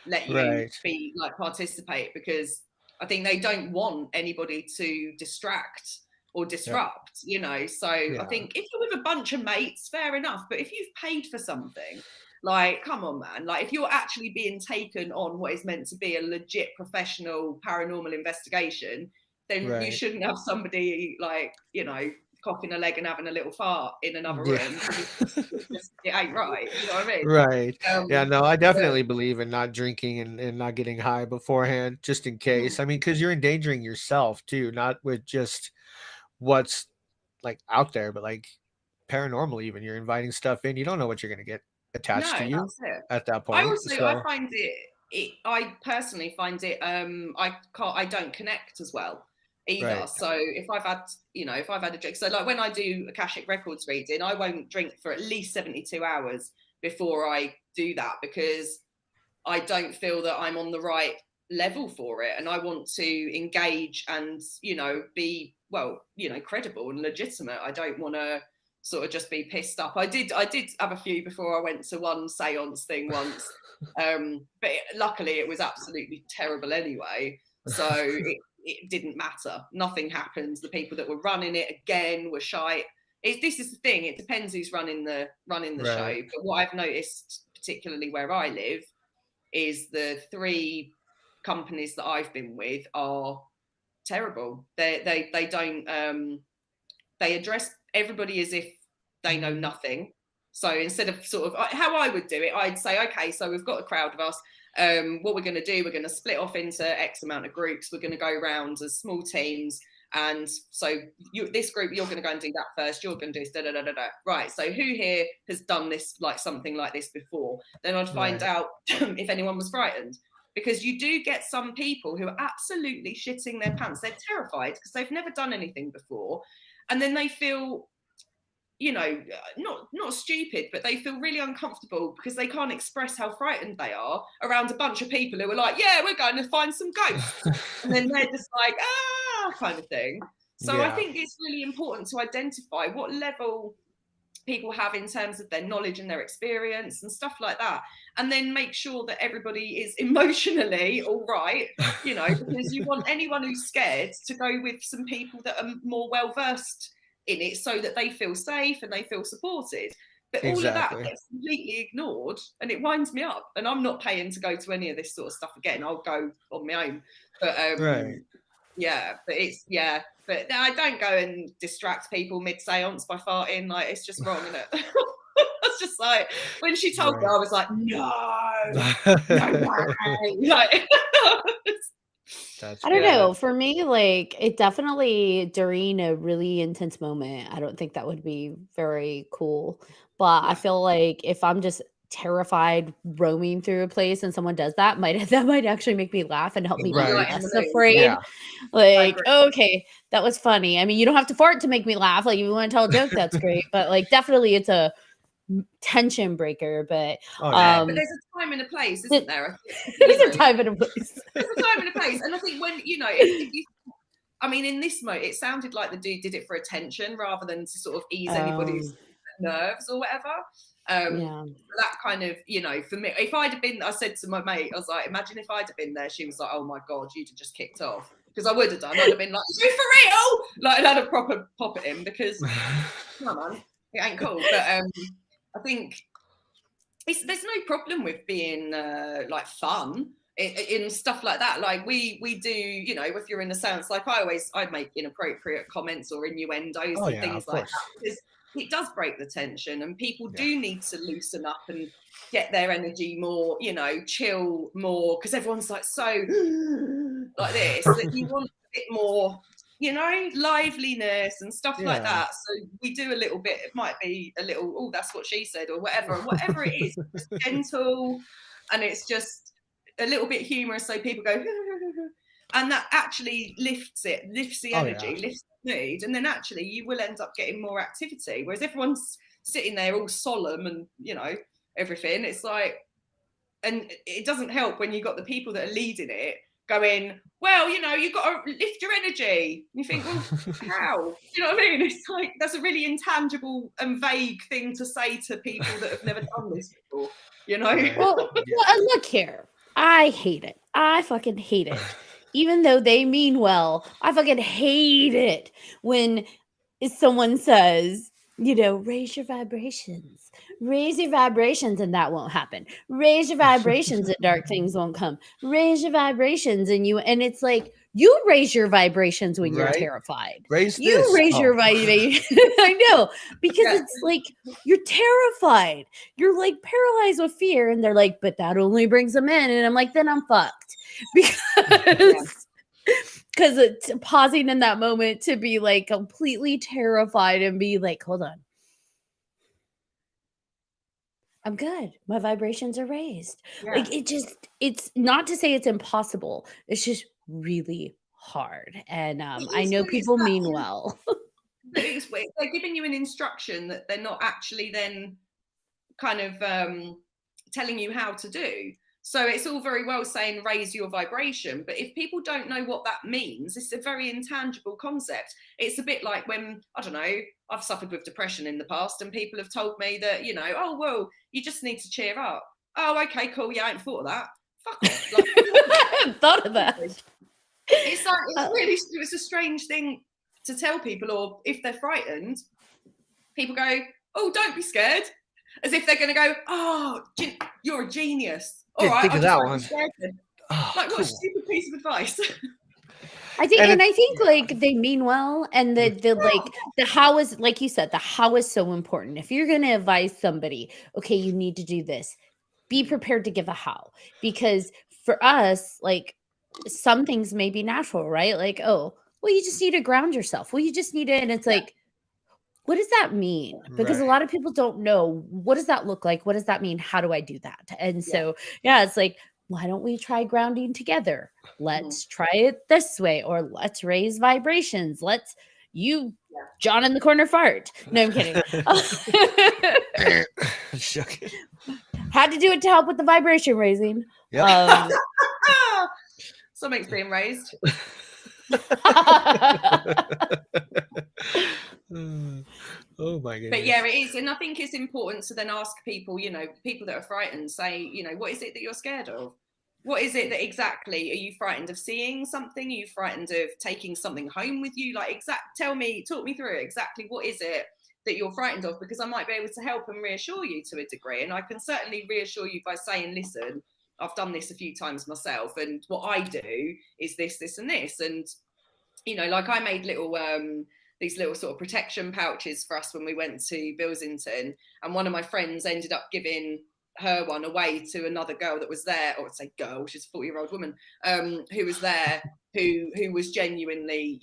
let you be like participate, because I think they don't want anybody to distract or disrupt, So I think if you're with a bunch of mates, fair enough. But if you've paid for something, like, come on, man. Like, if you're actually being taken on what is meant to be a legit professional paranormal investigation, then you shouldn't have somebody like, cocking a leg and having a little fart in another room. It ain't right. You know what I mean? Right. Yeah, no, I definitely believe in not drinking and not getting high beforehand, just in case. I mean, because you're endangering yourself too, not with just what's like out there, but like paranormal, even you're inviting stuff in. You don't know what you're going to get attached to you at that point. I find I personally find it I don't connect as well either. Right. So if I've had a drink, so like when I do Akashic Records reading, I won't drink for at least 72 hours before I do that, because I don't feel that I'm on the right level for it, and I want to engage and be credible and legitimate. I don't want to sort of just be pissed up. I did have a few before I went to one seance thing once, but luckily it was absolutely terrible anyway, so it didn't matter. Nothing happened. The people that were running it again were shite. This is the thing, it depends who's running the show. But what I've noticed, particularly where I live, is the 3 companies that I've been with are terrible. They don't they address everybody as if they know nothing. So instead of sort of how I would do it, I'd say, okay, so we've got a crowd of us. What we're going to do, we're going to split off into X amount of groups. We're going to go around as small teams. And so this group, you're going to go and do that first. You're going to do da da da da da. Right. So who here has done this, like something like this before? Then I'd find out if anyone was frightened, because you do get some people who are absolutely shitting their pants. They're terrified because they've never done anything before, and then they feel, you know, not stupid, but they feel really uncomfortable because they can't express how frightened they are around a bunch of people who are like, yeah, we're going to find some ghosts. And then they're just like, kind of thing. So I think it's really important to identify what level people have in terms of their knowledge and their experience and stuff like that, and then make sure that everybody is emotionally all right, you know, because you want anyone who's scared to go with some people that are more well versed in it, so that they feel safe and they feel supported. But all of that gets completely ignored, and it winds me up, and I'm not paying to go to any of this sort of stuff again. I'll go on my own. But but I don't go and distract people mid-seance by farting. Like, it's just wrong, isn't it? It's just like, when she told me, I was like, no way. Like, I don't know. For me, like, it definitely during a really intense moment, I don't think that would be very cool. But I feel like if I'm just terrified roaming through a place and someone does that might actually make me laugh and help me be less afraid. Like, okay, that was funny. I mean, you don't have to fart to make me laugh. Like, if you want to tell a joke, that's great. But like, definitely it's a tension breaker. But but there's a time and a place, isn't there? There's a time and a place. There's a time and a place. And I think when, you know, if you, I mean, in this mode, it sounded like the dude did it for attention rather than to sort of ease anybody's nerves or whatever. That kind of, you know, for me, if I'd have been, I said to my mate, I was like, imagine if I'd have been there. She was like, oh my God, you'd have just kicked off. Because I would have done. I'd have been like, you for real? Like, I'd had a proper pop at him, because, come on, it ain't cool. But I think there's no problem with being like fun in stuff like that. Like we do, you know, if you're in a seance, like I make inappropriate comments or innuendos and things like that, because it does break the tension, and people do need to loosen up and get their energy more, you know, chill more, because everyone's like so like this, that you want a bit more, you know, liveliness and stuff like that. So we do a little bit, it might be a little, oh, that's what she said, or whatever it is, it's gentle, and it's just a little bit humorous, so people go and that actually lifts the energy, lifts the mood, and then actually you will end up getting more activity. Whereas everyone's sitting there all solemn and, you know, everything, it's like, and it doesn't help when you've got the people that are leading it going, well, you know, you've got to lift your energy. And you think, well, how? You know what I mean? It's like, that's a really intangible and vague thing to say to people that have never done this before, you know? Well, look here. I hate it. I fucking hate it. Even though they mean well, I fucking hate it when someone says, you know, raise your vibrations, and that won't happen. Raise your vibrations and dark things won't come. Raise your vibrations and it's like, you raise your vibrations when you're terrified. Raise your vibration. I know, because it's like, you're terrified. You're like paralyzed with fear, and they're like, but that only brings them in. And I'm like, then I'm fucked. Because it's pausing in that moment to be like completely terrified and be like, hold on. I'm good. My vibrations are raised. Like, it's not to say it's impossible. It's just really hard. And I know people mean well. They're giving you an instruction that they're not actually then kind of telling you how to do. So it's all very well saying raise your vibration, but if people don't know what that means, it's a very intangible concept. It's a bit like when, I don't know, I've suffered with depression in the past, and people have told me that, you know, oh, well, you just need to cheer up. Oh, okay, cool. Yeah, I ain't thought of that. Fuck off. Like, I hadn't thought of that. It's like, it's a strange thing to tell people, or if they're frightened, people go, oh, don't be scared. As if they're going to go, oh, you're a genius. All right, think of that one. Like, what a stupid piece of advice. I think, And and it, I think like they mean well, and the how is, like you said, the how is so important. If you're going to advise somebody, okay, you need to do this, be prepared to give a how, because for us, like some things may be natural, right? Like, oh, well, you just need to ground yourself. Well, you just need it, and it's Yeah. like, what does that mean? Because right, a lot of people don't know, what does that look like? What does that mean? How do I do that? And Yeah. so, yeah, it's like, why don't we try grounding together? Let's try it this way, or let's raise vibrations. Let's you Yeah. John in the corner fart. No, I'm kidding. Shucking. Had to do it to help with the vibration raising. Yep. Something's being raised. Oh my goodness. But yeah, it is. And I think it's important to then ask people, people that are frightened, say, what is it that you're scared of? What is it that exactly, are you frightened of seeing something? Are you frightened of taking something home with you? Like, talk me through exactly what is it that you're frightened of, because I might be able to help and reassure you to a degree. And I can certainly reassure you by saying, listen, I've done this a few times myself, and what I do is this, this, and this. And, like I made these little sort of protection pouches for us when we went to Bilsington, and one of my friends ended up giving her one away to another girl that was there, or I'd say girl, she's a 40-year-old woman, who was there, who was genuinely,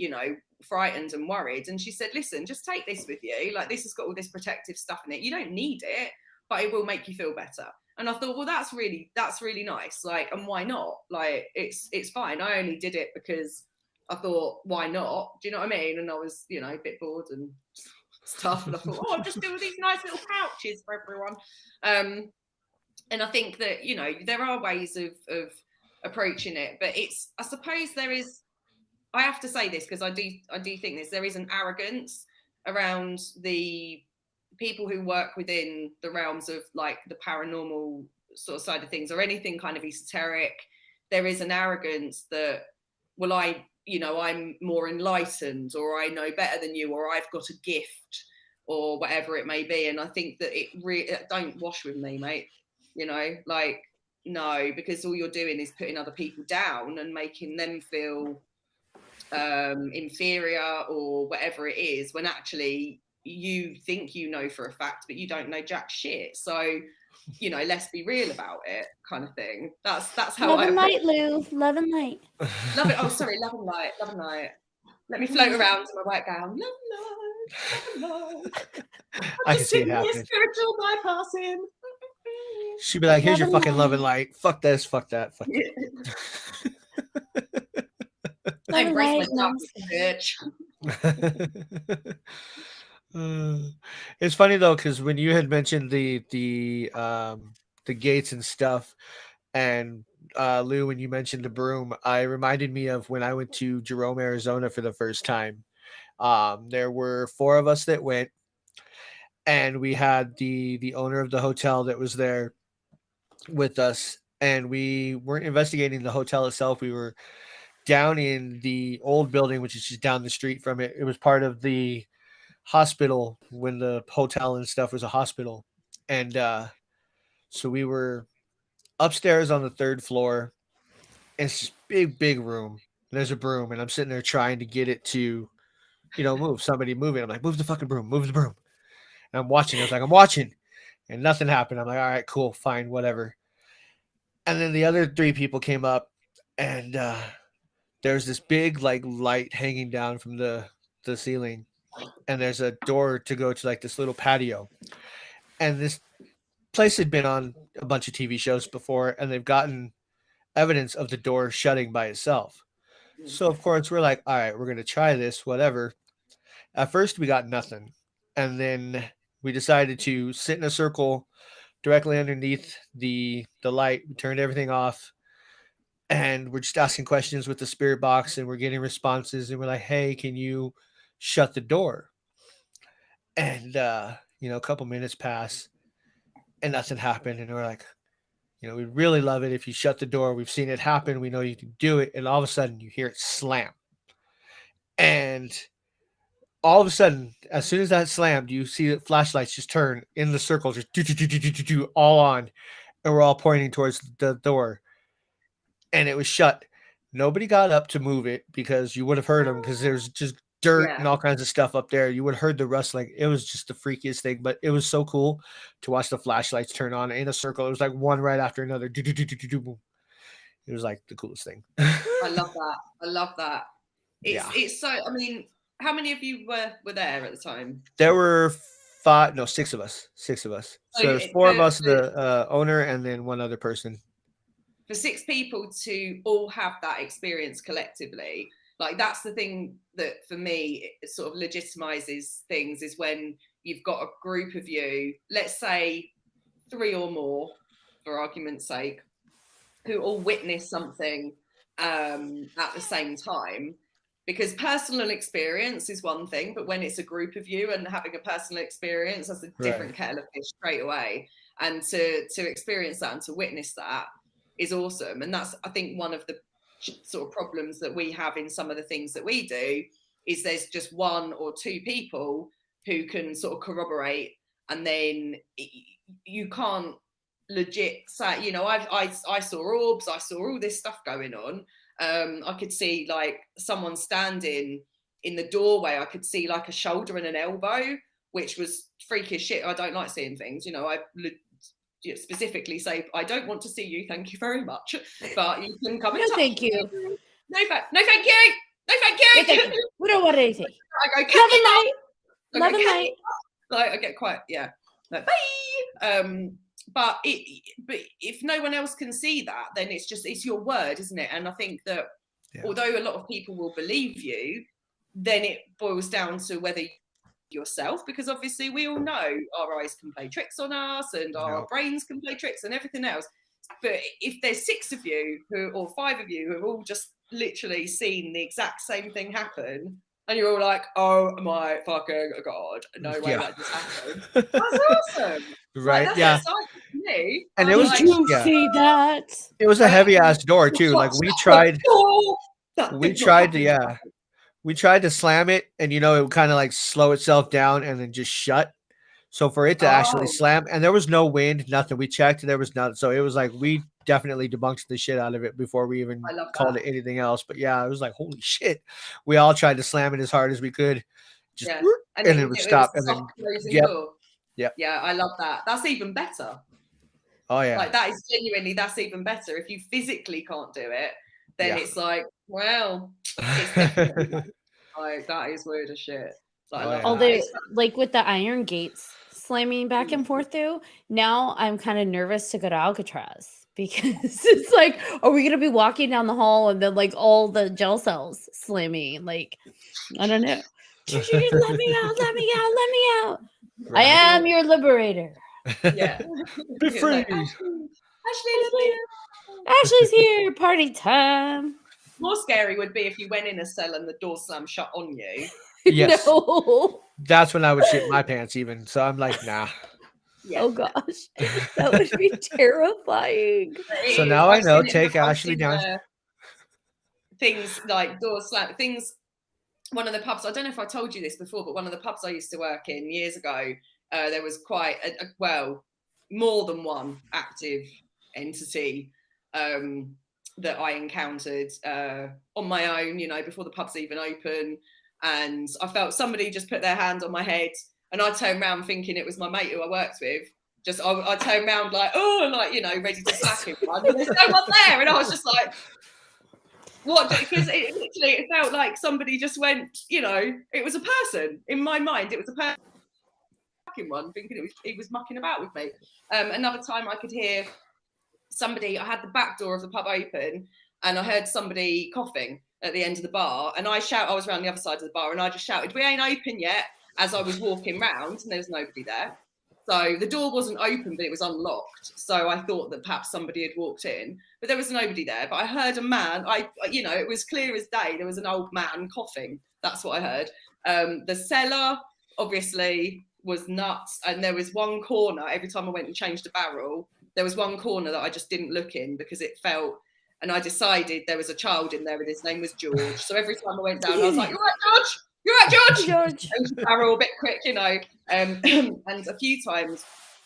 frightened and worried. And she said, listen, just take this with you. Like, this has got all this protective stuff in it. You don't need it, but it will make you feel better. And I thought, well, that's really nice. Like, and why not? Like, it's fine. I only did it because I thought, why not? Do you know what I mean? And I was, a bit bored and stuff. And I thought, I'll just do these nice little pouches for everyone. And I think that, there are ways of approaching it, but I suppose I have to say this, because I do think this, there is an arrogance around the people who work within the realms of like the paranormal sort of side of things, or anything kind of esoteric. There is an arrogance that, well, I'm more enlightened, or I know better than you, or I've got a gift, or whatever it may be. And I think that it don't wash with me, mate. Like, no, because all you're doing is putting other people down and making them feel inferior or whatever it is, when actually you think for a fact, but you don't know jack shit. So, let's be real about it, kind of thing. That's how Love I and light, Lou. Love and light. love it. Oh, sorry, love and light, love and light. Let me float around in my white gown. Love and light, love and light. I can see it happening. Spiritual bypassing. She'd be like, here's your Love and fucking love and light. light. Fuck this, fuck that, fuck Yeah. Love I and embrace my light, darkness, bitch. It's funny though, because when you had mentioned the gates and stuff, and Lou, when you mentioned the broom, I reminded me of when I went to Jerome, Arizona for the first time. There were 4 of us that went, and we had the owner of the hotel that was there with us, and we weren't investigating the hotel itself. We were down in the old building, which is just down the street from it. It was part of the hospital when the hotel and stuff was a hospital. And so we were upstairs on the 3rd floor. And it's this big room. There's a broom, and I'm sitting there trying to get it to, move. Somebody move it. I'm like, move the fucking broom, move the broom. And I'm watching. I was like, I'm watching. And nothing happened. I'm like, all right, cool, fine, whatever. And then the other 3 people came up, and there's this big like light hanging down from the ceiling, and there's a door to go to like this little patio. And this place had been on a bunch of TV shows before, and they've gotten evidence of the door shutting by itself. So of course we're like, all right, we're gonna try this, whatever. At first we got nothing, and then we decided to sit in a circle directly underneath the light. We turned everything off, and we're just asking questions with the spirit box, and we're getting responses, and we're like, hey, can you shut the door? And a couple minutes pass and nothing happened, and we're like, we'd really love it if you shut the door. We've seen it happen, we know you can do it. And all of a sudden you hear it slam, and all of a sudden, as soon as that slammed, you see the flashlights just turn in the circle, just do all on, and we're all pointing towards the door, and it was shut. Nobody got up to move it because you would have heard them, because there's just dirt and Yeah. all kinds of stuff up there. You would have heard the rustling. It was just the freakiest thing, but it was so cool to watch the flashlights turn on in a circle. It was like one right after another. Boom. It was like the coolest thing. I love that. I love that. Yeah. It's so. I mean, how many of you were there at the time? There were six of us. Six of us. So there's four of us, the owner, and then one other person. For 6 people to all have that experience collectively, like that's the thing that for me it sort of legitimizes things, is when you've got a group of you, let's say 3 or more, for argument's sake, who all witness something at the same time. Because personal experience is one thing, but when it's a group of you and having a personal experience, that's a different kettle of fish straight away. And to experience that and to witness that is awesome. And that's, I think, one of the sort of problems that we have in some of the things that we do, is there's just 1 or 2 people who can sort of corroborate, and then you can't legit say, you know, I saw orbs, I saw all this stuff going on. I could see like someone standing in the doorway. I could see like a shoulder and an elbow, which was freaky as shit. I don't like seeing things, you know. I specifically say, I don't want to see you, thank you very much, but you can come and touch thank me. you. No thank you. No thank you. No, thank you. We don't want anything. I go, Love and light. Love and light. Like I get quite, yeah, like, bye. But if no one else can see that, then it's your word, isn't it? And I think that although a lot of people will believe you, then it boils down to whether yourself, because obviously we all know our eyes can play tricks on us, and our brains can play tricks and everything else. But if there's 6 of you or 5 of you who have all just literally seen the exact same thing happen, and you're all like, oh my fucking god, no way that just happened. That's awesome. Right. Like, that's exciting for me. And it was Did you see that? It was a heavy ass door too. Like we tried to slam it, and you know, it would kind of like slow itself down and then just shut. So for it to actually slam, and there was no wind, nothing. We checked, there was nothing. So it was like we definitely debunked the shit out of it before we even called it anything else. But yeah, it was like, holy shit. We all tried to slam it as hard as we could. Just and then it would stop. And then yeah, I love that. That's even better. Oh yeah. Like that is genuinely, that's even better. If you physically can't do it, then it's like, well, it's definitely like that is weird as shit. Like, although like with the iron gates slamming back and forth through, now I'm kind of nervous to go to Alcatraz, because it's like, are we gonna be walking down the hall and then like all the jail cells slamming? Like, I don't know. Let me out, let me out, let me out. I am your liberator. Yeah. Be free. Like, Ashley's here. Party time. More scary would be if you went in a cell and the door slammed shut on you. Yes. No. That's when I would shit my pants even. So I'm like, nah. Yeah. Oh gosh. That would be terrifying. So now I know, take Ashley down. Things like door slam, things. One of the pubs, I don't know if I told you this before, but one of the pubs I used to work in years ago, there was quite more than one active entity that I encountered on my own, you know, before the pub's even open. And I felt somebody just put their hand on my head, and I turned around thinking it was my mate who I worked with. I turned around like, oh, like, you know, ready to slap him. And there's no one there. And I was just like, what? Because it felt like somebody just went, you know, it was a person. In my mind, it was a person. One thinking he was mucking about with me. Another time I could hear somebody, I had the back door of the pub open, and I heard somebody coughing at the end of the bar, and I was around the other side of the bar, and I just shouted, we ain't open yet, as I was walking round, and there was nobody there. So the door wasn't open, but it was unlocked. So I thought that perhaps somebody had walked in, but there was nobody there. But I heard a man, you know, it was clear as day. There was an old man coughing. That's what I heard. The cellar obviously was nuts. And there was one corner, every time I went and changed a barrel, there was one corner that I just didn't look in because it felt, and I decided there was a child in there and his name was George. So every time I went down, I was like, you're right, George. You're right, George. Change the barrel a bit quick, you know. And a few times,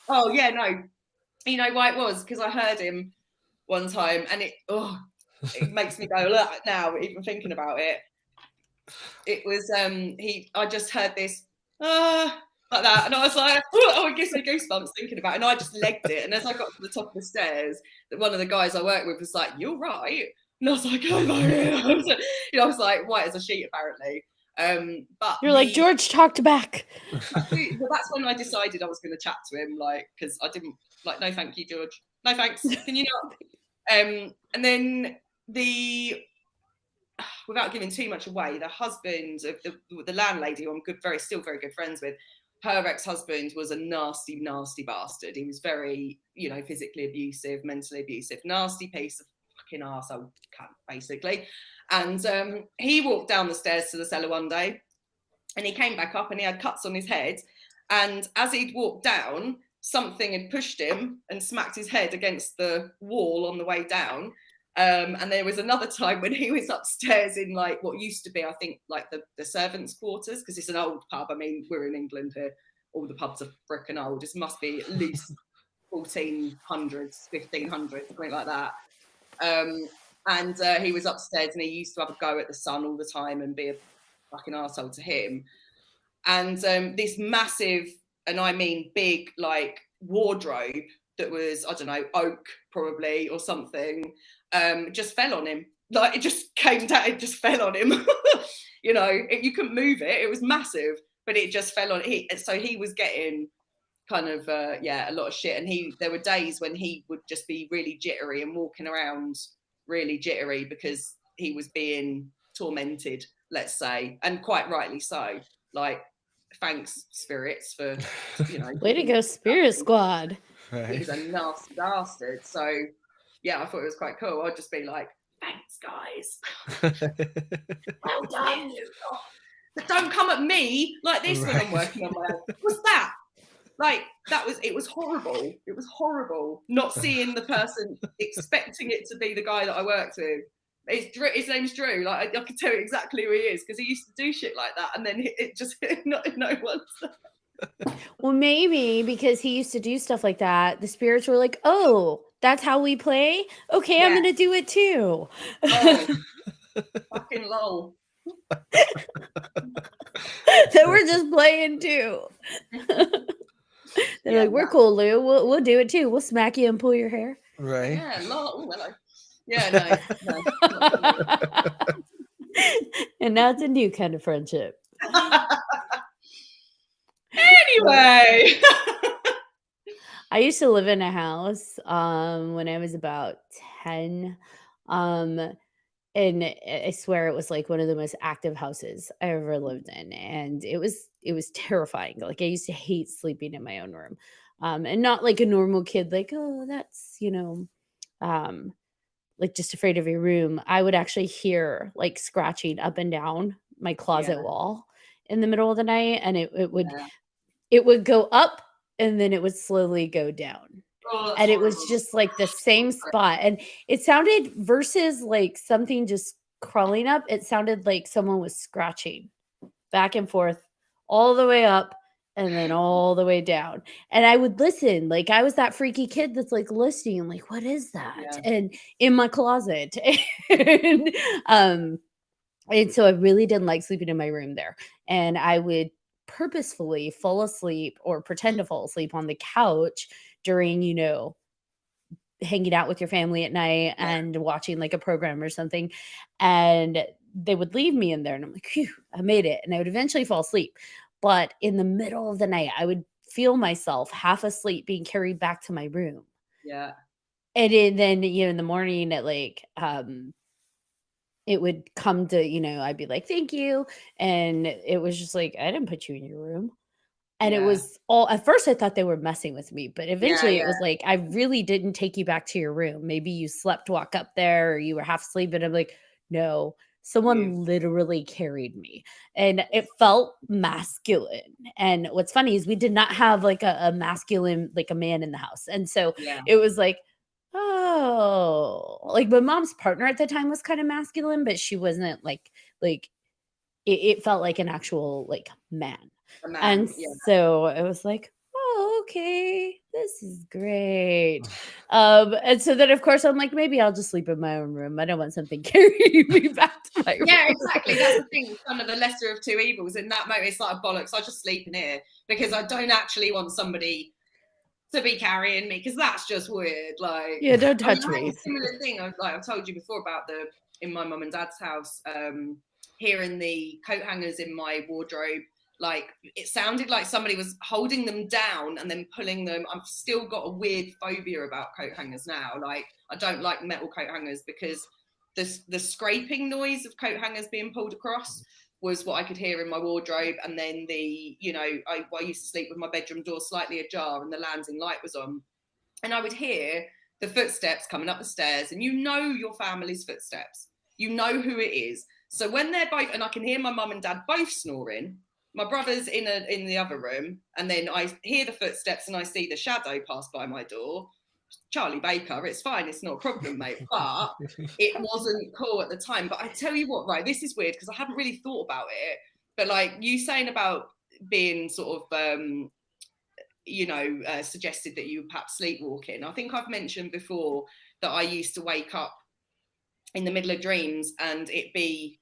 you know why it was? Because I heard him one time, and it makes me go, look, now, even thinking about it. It was, I just heard this, like that. And I was like, oh, it gives me goosebumps thinking about it. And I just legged it. And as I got to the top of the stairs, one of the guys I worked with was like, you're right. And I was like, oh my God. I was like, white as a sheet, apparently. But you're like, George talked back. well, that's when I decided I was going to chat to him, like, because I didn't, like, no, thank you, George. No, thanks. Can you not? And then without giving too much away, the husband of the landlady, who I'm still very good friends with, her ex-husband was a nasty, nasty bastard. He was very, physically abusive, mentally abusive, nasty piece of fucking arsehole, basically. And he walked down the stairs to the cellar one day, and he came back up, and he had cuts on his head. And as he'd walked down, something had pushed him and smacked his head against the wall on the way down. And there was another time when he was upstairs in like what used to be, I think, like the servants' quarters, because it's an old pub. I mean, we're in England here. All the pubs are frickin' old. It must be at least 1400s, 1500s, something like that. And he was upstairs, and he used to have a go at the son all the time and be a fucking arsehole to him. And this massive, and I mean big, like wardrobe that was, I don't know, oak probably or something, just fell on him. Like, it just came down, it just fell on him. You couldn't move it. It was massive, but it just fell on. So he was getting kind of, a lot of shit. And there were days when he would just be really jittery and walking around really jittery because he was being tormented, let's say, and quite rightly so. Like, thanks, spirits, for, Way to go, Spirit Squad. Right. He was a nasty bastard. So, yeah, I thought it was quite cool. I'd just be like, thanks, guys. Well done. But don't come at me like this when I'm working on my own. What's that? Like, it was horrible. It was horrible not seeing the person, expecting it to be the guy that I worked with. His name's Drew. Like, I can tell you exactly who he is, because he used to do shit like that, and then it just no one's. Well, maybe because he used to do stuff like that, the spirits were like, "Oh, that's how we play. Okay, I'm gonna do it too." Oh, fucking lol. That we're just playing too. They're like, "We're cool, Lou. We'll do it too. We'll smack you and pull your hair." Right. Yeah, lol. Yeah, no. And now it's a new kind of friendship. Anyway. I used to live in a house when I was about 10. And I swear it was like one of the most active houses I ever lived in. And it was terrifying. Like, I used to hate sleeping in my own room. And not like a normal kid, like, oh, that's, like just afraid of your room. I would actually hear like scratching up and down my closet wall in the middle of the night. And it would go up, and then it would slowly go down. And it was just like the same spot. And it sounded, versus like something just crawling up, it sounded like someone was scratching back and forth all the way up and then all the way down. And I would listen. Like, I was that freaky kid that's like listening, like, what is that? Yeah. And in my closet. And so I really didn't like sleeping in my room there. And I would purposefully fall asleep or pretend to fall asleep on the couch during, hanging out with your family at night and watching like a program or something. And they would leave me in there, and I'm like, phew, I made it. And I would eventually fall asleep. But in the middle of the night, I would feel myself half asleep being carried back to my room. Yeah. And then, in the morning at like, it would come to, I'd be like, thank you. And it was just like, I didn't put you in your room. And it was all, at first I thought they were messing with me, but eventually it was like, I really didn't take you back to your room. Maybe you slept, walk up there, or you were half asleep. And I'm like, no, someone literally carried me, and it felt masculine. And what's funny is we did not have like a masculine, like a man in the house. And so it was like, oh, like my mom's partner at the time was kind of masculine, but she wasn't like it felt like an actual like man. And so it was like, oh, okay, this is great. And so then of course I'm like, maybe I'll just sleep in my own room. I don't want something carrying me back to my room. Yeah, exactly. That's the thing. It's kind of the lesser of two evils. In that moment, it's like bollocks. I just sleep in here because I don't actually want somebody to be carrying me, because that's just weird. Like, Yeah, don't I mean, touch I had me. a similar thing. I've told you before about in my mum and dad's house, hearing the coat hangers in my wardrobe. Like, it sounded like somebody was holding them down and then pulling them. I've still got a weird phobia about coat hangers now. Like, I don't like metal coat hangers because the scraping noise of coat hangers being pulled across was what I could hear in my wardrobe. And then I used to sleep with my bedroom door slightly ajar and the landing light was on. And I would hear the footsteps coming up the stairs, and you know your family's footsteps. You know who it is. So when they're both, and I can hear my mum and dad both snoring, my brother's in the other room, and then I hear the footsteps and I see the shadow pass by my door. Charlie Baker, it's fine, it's not a problem, mate. But it wasn't cool at the time. But I tell you what, right, this is weird because I hadn't really thought about it. But like you saying about being sort of, suggested that you perhaps sleepwalking. I think I've mentioned before that I used to wake up in the middle of dreams and it be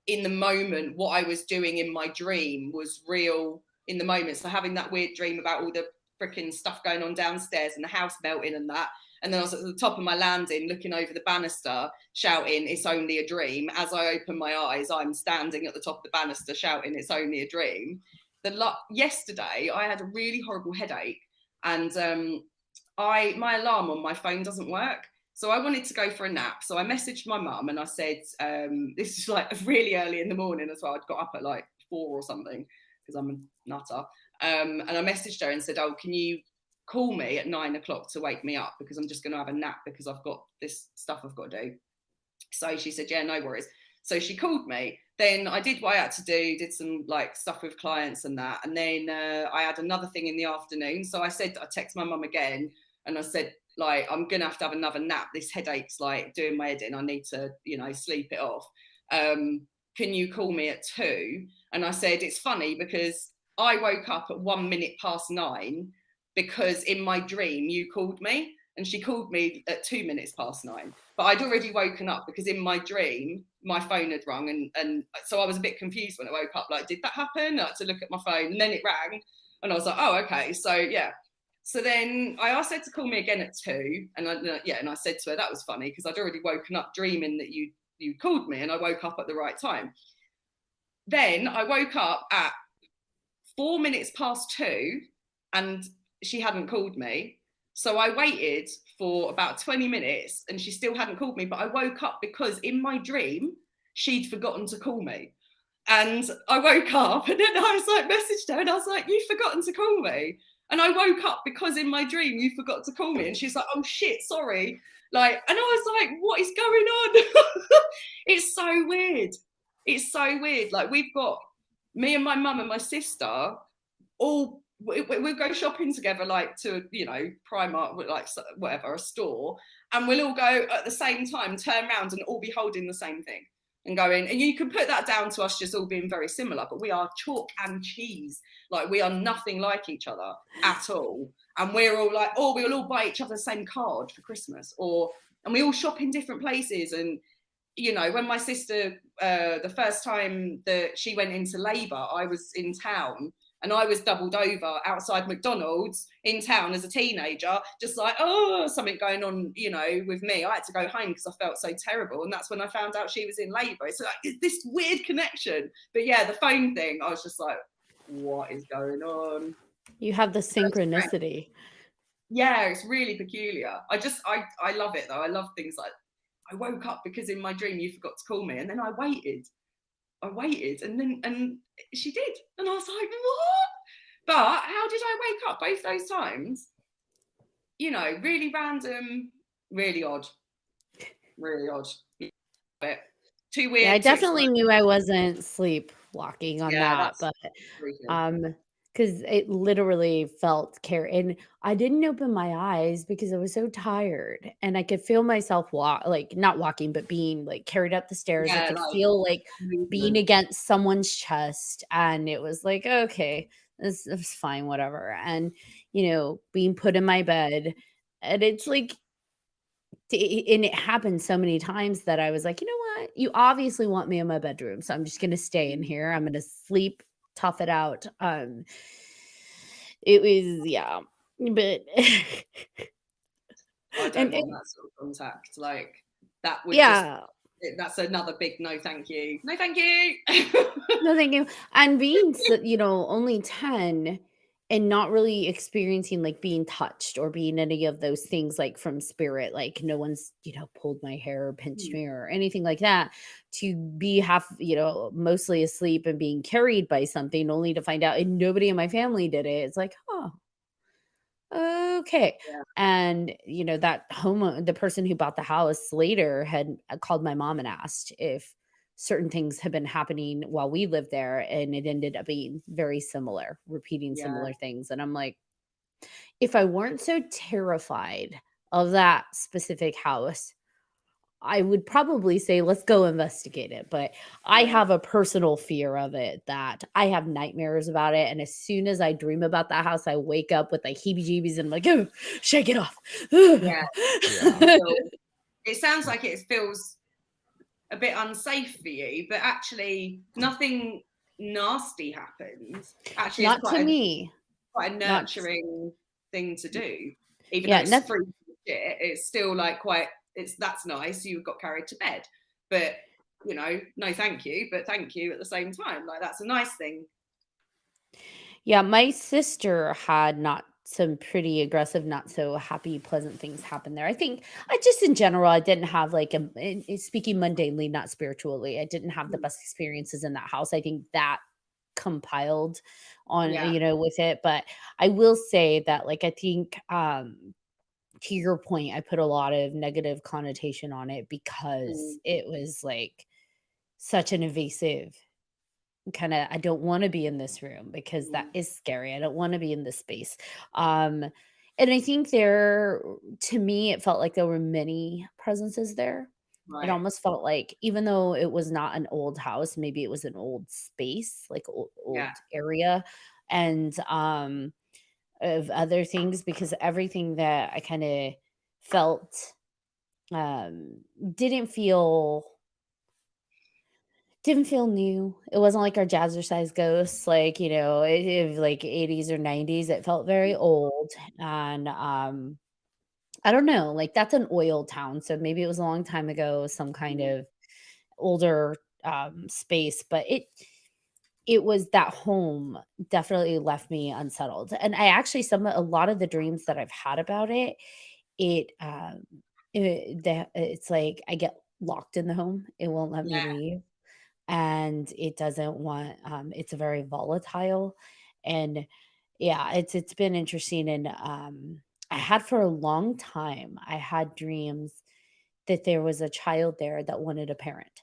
in the moment what I was doing in my dream was real in the moment. So having that weird dream about all the freaking stuff going on downstairs and the house melting and that. And then I was at the top of my landing looking over the banister shouting, "It's only a dream." As I open my eyes, I'm standing at the top of the banister shouting, "It's only a dream." Yesterday, I had a really horrible headache and my alarm on my phone doesn't work. So I wanted to go for a nap. So I messaged my mum and I said, this is like really early in the morning as well. I'd got up at like 4 or something because I'm a nutter. And I messaged her and said, "Oh, can you call me at 9 o'clock to wake me up because I'm just going to have a nap because I've got this stuff I've got to do." So she said, "Yeah, no worries." So she called me. Then I did what I had to do, did some like stuff with clients and that. And then I had another thing in the afternoon. So I texted my mum again and I said, like, "I'm going to have another nap. This headache's like doing my head in. I need to, sleep it off. Can you call me at 2? And I said, "It's funny because I woke up at 1 minute past 9 because in my dream you called me." And she called me at 2 minutes past 9. But I'd already woken up because in my dream, my phone had rung. And so I was a bit confused when I woke up. Like, did that happen? I had to look at my phone and then it rang. And I was like, oh, okay. So, yeah. So then I asked her to call me again at 2. And I said to her, that was funny because I'd already woken up dreaming that you called me and I woke up at the right time. Then I woke up at 4 minutes past 2 and she hadn't called me. So I waited for about 20 minutes and she still hadn't called me, but I woke up because in my dream, she'd forgotten to call me. And I woke up and then I was like, messaged her and I was like, "You've forgotten to call me." And I woke up because in my dream, you forgot to call me. And she's like, "Oh shit, sorry." Like, and I was like, what is going on? It's so weird. It's so weird. Like, we've got me and my mum and my sister all we'll go shopping together, like to Primark, like whatever, a store, and we'll all go at the same time, turn around and all be holding the same thing and going, and you can put that down to us just all being very similar, but we are chalk and cheese. Like, we are nothing like each other at all. And we're all like, oh, we'll all buy each other the same card for Christmas, and we all shop in different places. And when my sister, the first time that she went into labour, I was in town. And I was doubled over outside McDonald's in town as a teenager, just like, oh, something going on, with me. I had to go home because I felt so terrible. And that's when I found out she was in labour. So like, it's this weird connection. But yeah, the phone thing, I was just like, what is going on? You have the synchronicity. Yeah, it's really peculiar. I love it though. I love things like, I woke up because in my dream you forgot to call me. And then I waited and she did. And I was like, what? But how did I wake up both those times? Really random, really odd. But too weird. Yeah, I definitely knew I wasn't sleepwalking on that, but because it literally felt and I didn't open my eyes because I was so tired and I could feel myself not walking, but being like carried up the stairs. I could feel like being against someone's chest, and it was like, okay, this is fine, whatever. And being put in my bed. And it's like, and it happened so many times that I was like, you know what? You obviously want me in my bedroom, so I'm just gonna stay in here. I'm gonna sleep, tough it out. It was, yeah, but I don't and want that sort of contact. Like that would just yeah, that's another big no thank you. No thank you. no, thank you. And being, only 10 and not really experiencing like being touched or being any of those things like from spirit, like no one's, pulled my hair or pinched me or anything like that, to be half, mostly asleep and being carried by something only to find out and nobody in my family did it. It's like, oh, okay. Yeah. And, that the person who bought the house later had called my mom and asked if certain things had been happening while we lived there. And it ended up being very similar, repeating Yeah. similar things. And I'm like, if I weren't so terrified of that specific house, I would probably say, let's go investigate it. But I Yeah. have a personal fear of it that I have nightmares about it. And as soon as I dream about that house, I wake up with like heebie jeebies and I'm like, oh, shake it off. Yeah. Yeah. It sounds like it feels a bit unsafe for you, but actually nothing nasty happens. Actually, Not it's to me. quite a Not, nurturing thing to do. Even though yeah, it's freaky shit, it's still like that's nice. You got carried to bed, but no, thank you, but thank you at the same time. Like that's a nice thing. yeah, my sister had not some pretty aggressive, not so happy, pleasant things happen there. I think I just in general, I didn't have like speaking mundanely, not spiritually, I didn't have the best experiences in that house. I think that compiled on, Yeah. with it. But I will say that, like, I think, to your point, I put a lot of negative connotation on it because it was like such an invasive kind of, I don't want to be in this room because that is scary. I don't want to be in this space. Um and I think to me it felt like there were many presences there. It Right. almost felt like, even though it was not an old house, maybe it was an old space, like Yeah. old area, and of other things, because everything that I kind of felt um didn't feel didn't feel new. It wasn't like our jazzercise ghosts, like, like 80s or 90s. It felt very old. And I don't know, like that's an oil town. So maybe it was a long time ago, some kind of older space, but it was that home definitely left me unsettled. And I actually, a lot of the dreams that I've had about it, it it's like I get locked in the home. It won't let me Yeah. leave, and it doesn't want, it's very volatile. And yeah, it's been interesting. And I had, for a long time, I had dreams that there was a child there that wanted a parent.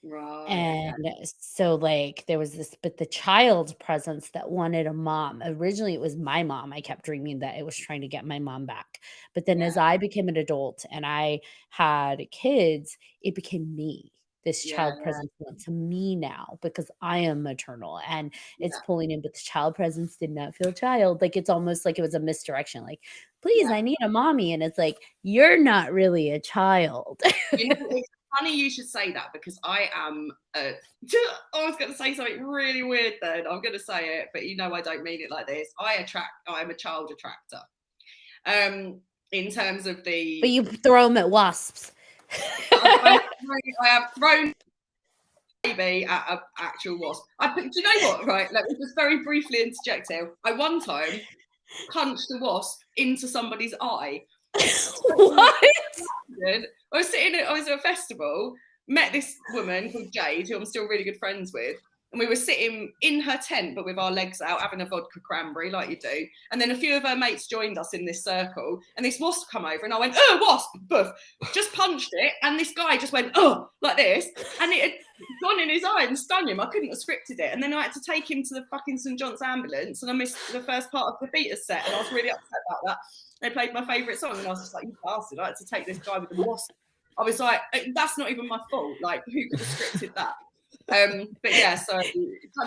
Right. Okay. And so, like, there was this, but the child presence that wanted a mom. Originally, it was my mom. I kept dreaming that it was trying to get my mom back. But then Yeah. as I became an adult and I had kids, it became me. This Yeah. child presence wants me now because I am maternal and it's Yeah. pulling in, but the child presence did not feel child. Like, it's almost like it was a misdirection. Like, please, Yeah. I need a mommy. And it's like, you're not really a child. It's funny you should say that because I am. I was going to say something really weird. Then I'm going to say it, but I don't mean it like this. I'm a child attractor. In terms of But the, you throw them at wasps. I have thrown baby at an actual wasp. Do you know what? Right, let me just very briefly interject here. I one time punched a wasp into somebody's eye. What? I was at a festival, met this woman called Jade, who I'm still really good friends with, and we were sitting in her tent, but with our legs out, having a vodka cranberry like you do. And then a few of her mates joined us in this circle, and this wasp come over, and I went, "Oh, wasp!" Boof, just punched it, and this guy just went, "Oh," like this, and it had gone in his eye and stung him. I couldn't have scripted it, and then I had to take him to the fucking St John's ambulance, and I missed the first part of the Beatles set, and I was really upset about that. They played my favourite song, and I was just like, "You bastard!" I had to take this guy with the wasp. I was like, "That's not even my fault. Like, who could have scripted that?" But yeah, so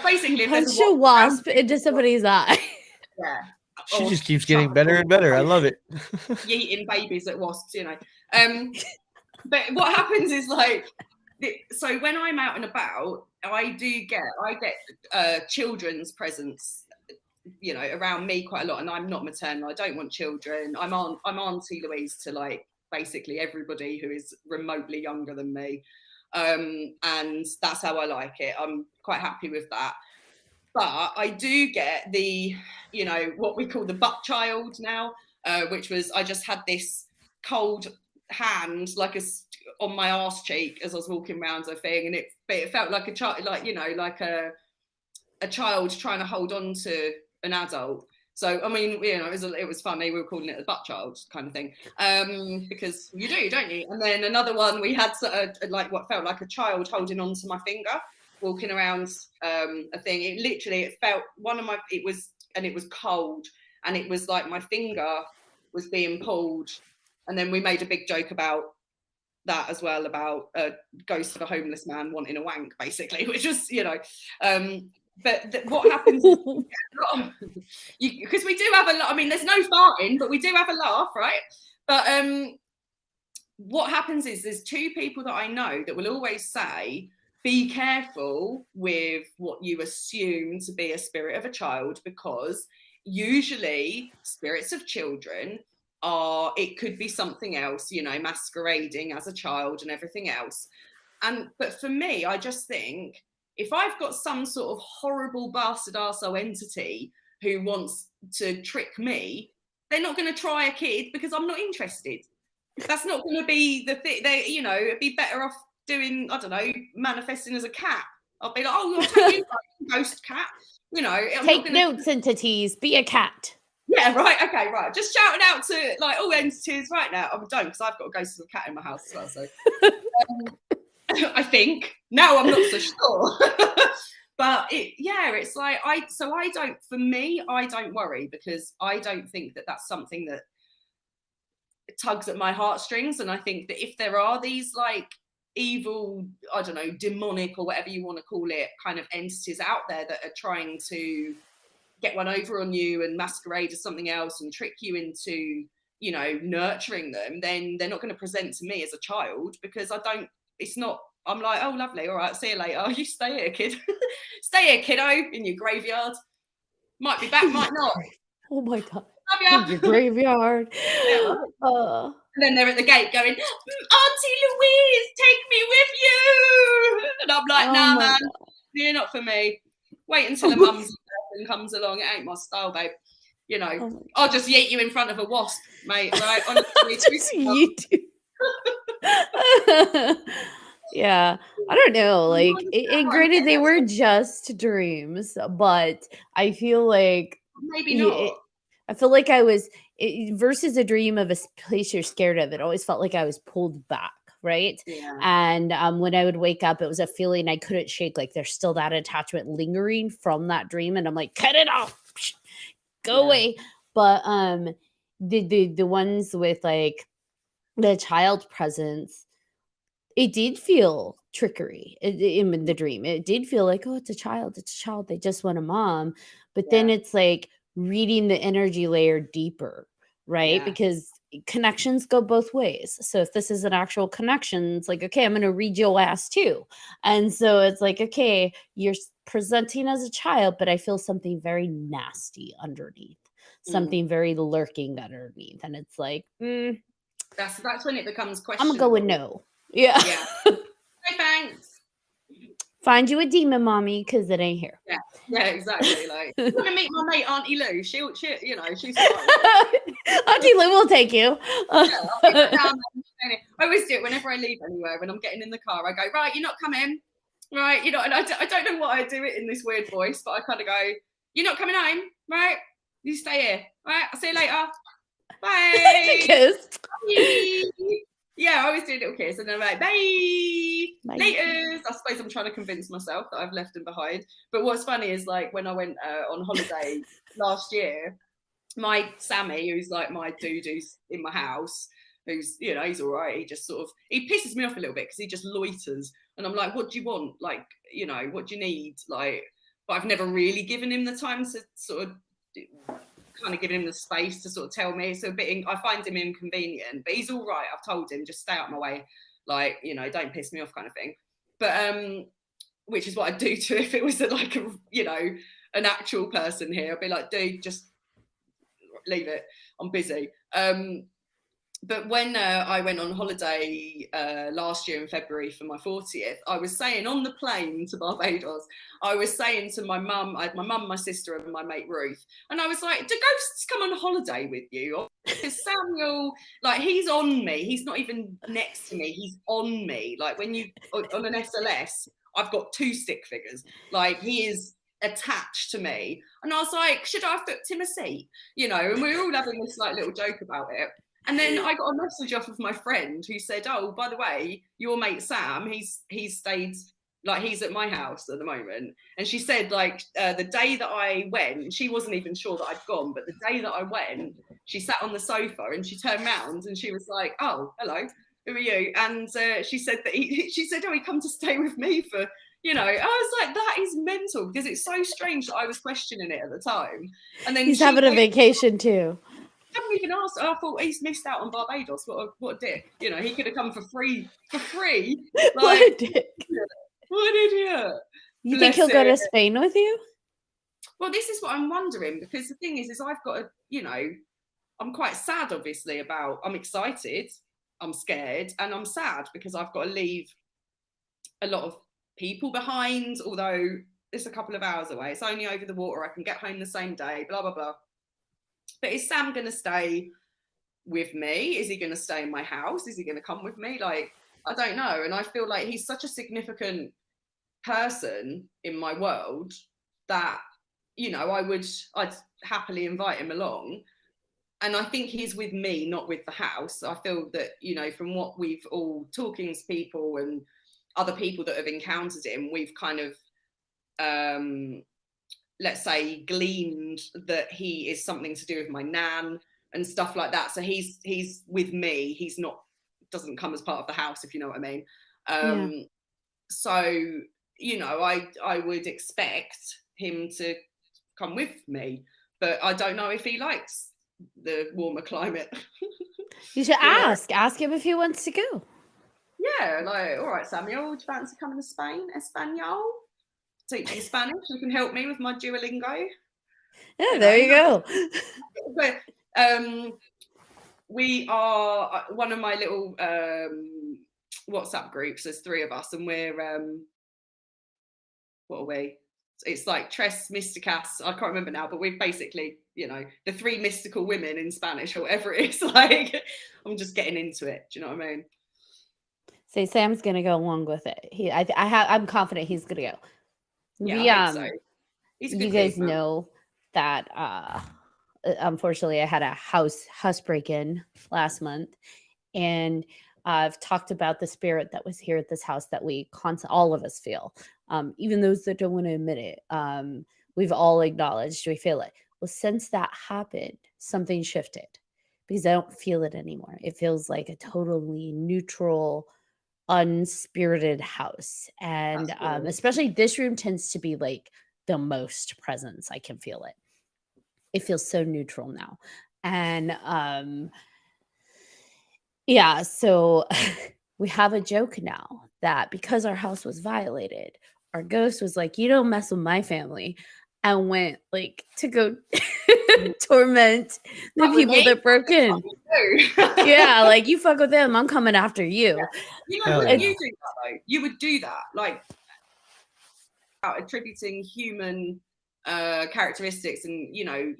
basically, Punch a wasp into somebody's eye. Yeah, She or just keeps getting better and better. I love it. yeeting babies at wasps, you know. But what happens is like, so when I'm out and about, I get children's presents, you know, around me quite a lot, and I'm not maternal. I don't want children. I'm Auntie Louise to like basically everybody who is remotely younger than me, and that's how I like it. I'm quite happy with that. But I do get the, you know, what we call the butt child now, which was I just had this cold hand like on my arse cheek as I was walking around the thing, and it felt like a child, like, you know, like a child trying to hold on to an adult. So I mean, you know, it was funny. We were calling it a butt child kind of thing, because you do, don't you? And then another one, we had sort of like what felt like a child holding on to my finger, walking around a thing. It felt it was cold, and it was like my finger was being pulled. And then we made a big joke about that as well, about a ghost of a homeless man wanting a wank, basically, which was, you know, but what happens is, because we do have a lot, I mean, there's no farting, but we do have a laugh, right? But what happens is there's two people that I know that will always say, be careful with what you assume to be a spirit of a child, because usually spirits of children it could be something else, you know, masquerading as a child and everything else. But for me, I just think, if I've got some sort of horrible bastard arsehole entity who wants to trick me, they're not going to try a kid because I'm not interested. That's not going to be the thing. They, you know, it'd be better off doing, I don't know, manifesting as a cat. I'll be like, oh, I'll take you, ghost cat. You know, take notes, entities. Be a cat. Yeah, right. Okay, right. Just shouting out to like all entities right now. I don't, because I've got a ghost of a cat in my house as well. So I think now I'm not so sure. But it's like I don't worry, because I don't think that that's something that tugs at my heartstrings. And I think that if there are these like evil, I don't know, demonic or whatever you want to call it, kind of entities out there that are trying to get one over on you and masquerade as something else and trick you into, you know, nurturing them, then they're not going to present to me as a child, because I'm like, oh, lovely, all right, see you later. You stay here, kid. Stay here, kiddo, in your graveyard. Might be back, might not. Oh my God. In your graveyard. Yeah, right. And then they're at the gate going, Auntie Louise, take me with you. And I'm like, nah, man, you're not for me. Wait until a mum's and comes along. It ain't my style, babe. You know, I'll just yeet you in front of a wasp, mate. Right? Honestly, you do. Yeah, I don't know. Like, granted, they were just dreams, but I feel like maybe not. I feel like I was versus a dream of a place you're scared of. It always felt like I was pulled back. Right. Yeah. And when I would wake up, it was a feeling I couldn't shake. Like there's still that attachment lingering from that dream. And I'm like, cut it off. Go away. But the ones with like the child presence, it did feel trickery in the dream. It did feel like, oh, it's a child. It's a child. They just want a mom. But then it's like reading the energy layer deeper. Right. Yeah. Because connections go both ways. So if this is an actual connection, it's like, okay, I'm going to read your ass too. And so it's like, okay, you're presenting as a child, but I feel something very nasty underneath, something very lurking underneath. And it's like, that's when it becomes questionable. I'm going to go with no. Yeah. Hey, thanks. Find you a demon, mommy, because it ain't here. Yeah, exactly. Like, you want to meet my mate, Auntie Lou? She you know, she's Auntie Lou will take you. I always do it whenever I leave anywhere. When I'm getting in the car, I go, right, you're not coming, right? You know, and I don't know why I do it in this weird voice, but I kind of go, you're not coming home, right? You stay here, right? I'll see you later. Bye. Kiss. Yeah, I always do a little kiss, and then I'm like, bye. Later. I suppose I'm trying to convince myself that I've left them behind. But what's funny is, like, when I went on holiday last year, my Sammy, who's like my doo-doos in my house, who's, you know, he's all right. He just sort of, he pisses me off a little bit because he just loiters. And I'm like, what do you want? Like, you know, what do you need? Like, but I've never really given him the time to sort of kind of giving him the space to sort of tell me. So a bit, I find him inconvenient, but he's all right. I've told him, just stay out of my way, like, you know, don't piss me off, kind of thing. But which is what I'd do to if it was like a, you know, an actual person here. I'd be like, dude, just leave it. I'm busy. But when I went on holiday last year in February for my 40th, I was saying on the plane to Barbados, I was saying to my mum, I had my mum, my sister, and my mate Ruth, and I was like, do ghosts come on holiday with you? Because Samuel, like, he's on me. He's not even next to me. He's on me. Like, when you, on an SLS, I've got 2 stick figures. Like, he is attached to me. And I was like, should I have booked him a seat? You know, and we were all having this like little joke about it. And then I got a message off of my friend who said, oh, by the way, your mate Sam, he's stayed, like, he's at my house at the moment. And she said, like, the day that I went, she wasn't even sure that I'd gone, but the day that I went, she sat on the sofa and she turned around and she was like, oh, hello, who are you? And she said that she said, oh, he come to stay with me for, you know. I was like, that is mental, because it's so strange that I was questioning it at the time. And then He's having a vacation too. I haven't even asked. I thought he's missed out on Barbados. What a dick! You know, he could have come for free. Like, what a dick! What an idiot! You think he'll go to Spain with you? Well, this is what I'm wondering, because the thing is I've got to, you know, I'm quite sad, obviously, about. I'm excited, I'm scared, and I'm sad because I've got to leave a lot of people behind. Although it's a couple of hours away, it's only over the water. I can get home the same day. Blah blah blah. But is Sam going to stay with me? Is he going to stay in my house? Is he going to come with me? Like, I don't know. And I feel like he's such a significant person in my world that, you know, I'd happily invite him along. And I think he's with me, not with the house. I feel that, you know, from what we've all talking to people and other people that have encountered him, we've kind of, let's say, gleaned that he is something to do with my nan and stuff like that. So he's with me. He's not, doesn't come as part of the house, if you know what I mean. Yeah. So, you know, I would expect him to come with me, but I don't know if he likes the warmer climate. You should ask him if he wants to go. Yeah, like, all right, Samuel, would you fancy coming to Spain? Espanol? Teaching Spanish. You can help me with my Duolingo. Yeah, there you go. But we are one of my little WhatsApp groups. There's 3 of us, and we're what are we? It's like Tres Mysticas. I can't remember now, but we've basically, you know, the 3 mystical women in Spanish or whatever it is. Like, I'm just getting into it. Do you know what I mean? Say Sam's gonna go along with it. I'm confident he's gonna go. Yeah, I think so. You guys know that unfortunately I had a house break-in last month, and I've talked about the spirit that was here at this house that we all of us feel, even those that don't want to admit it. We've all acknowledged we feel it. Well, since that happened, something shifted because I don't feel it anymore. It feels like a totally neutral, unspirited house, and especially this room tends to be like the most presence. I can feel it. It feels so neutral now. And yeah, so we have a joke now that because our house was violated, our ghost was like, you don't mess with my family, and went like to go torment the people that broke in. Yeah, like, you fuck with them, I'm coming after you. Yeah. You know, wouldn't you do that though? You would do that, like, attributing human characteristics, and, you know,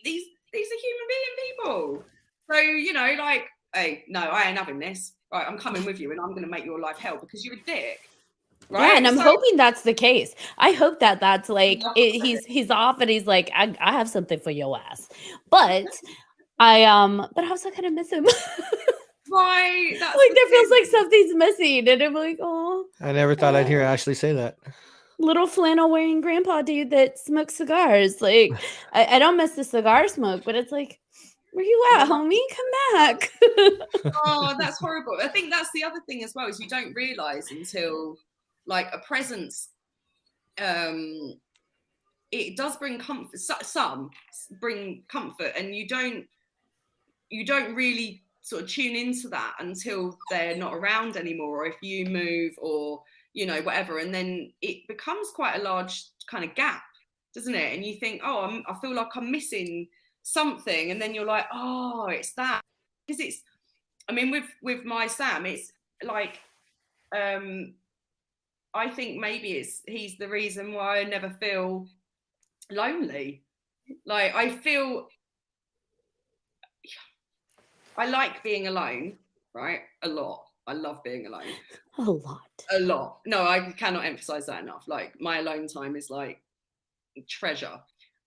these are human being people. So, you know, like, hey, no, I ain't having this. Right, I'm coming with you, and I'm going to make your life hell because you're a dick. Right? Yeah, and I'm hoping that's the case. I hope that's like he's off and he's like, I have something for your ass. But I also kind of miss him. Right. That's like, there feels like something's missing, and I'm like, oh. I never thought I'd hear Ashley say that. Little flannel wearing grandpa dude that smokes cigars. Like, I don't miss the cigar smoke, but it's like, where you at, homie? Come back. Oh, that's horrible. I think that's the other thing as well, is you don't realize until, like, a presence it does bring comfort. Some bring comfort, and you don't really sort of tune into that until they're not around anymore, or if you move, or whatever, and then it becomes quite a large kind of gap, doesn't it? And you think, oh, I feel like I'm missing something, and then you're like, oh, it's that. Because it's, I mean, with my Sam, it's like, I think maybe he's the reason why I never feel lonely. Like, I like being alone, right? A lot. I love being alone. A lot. A lot. No, I cannot emphasize that enough. Like, my alone time is like treasure.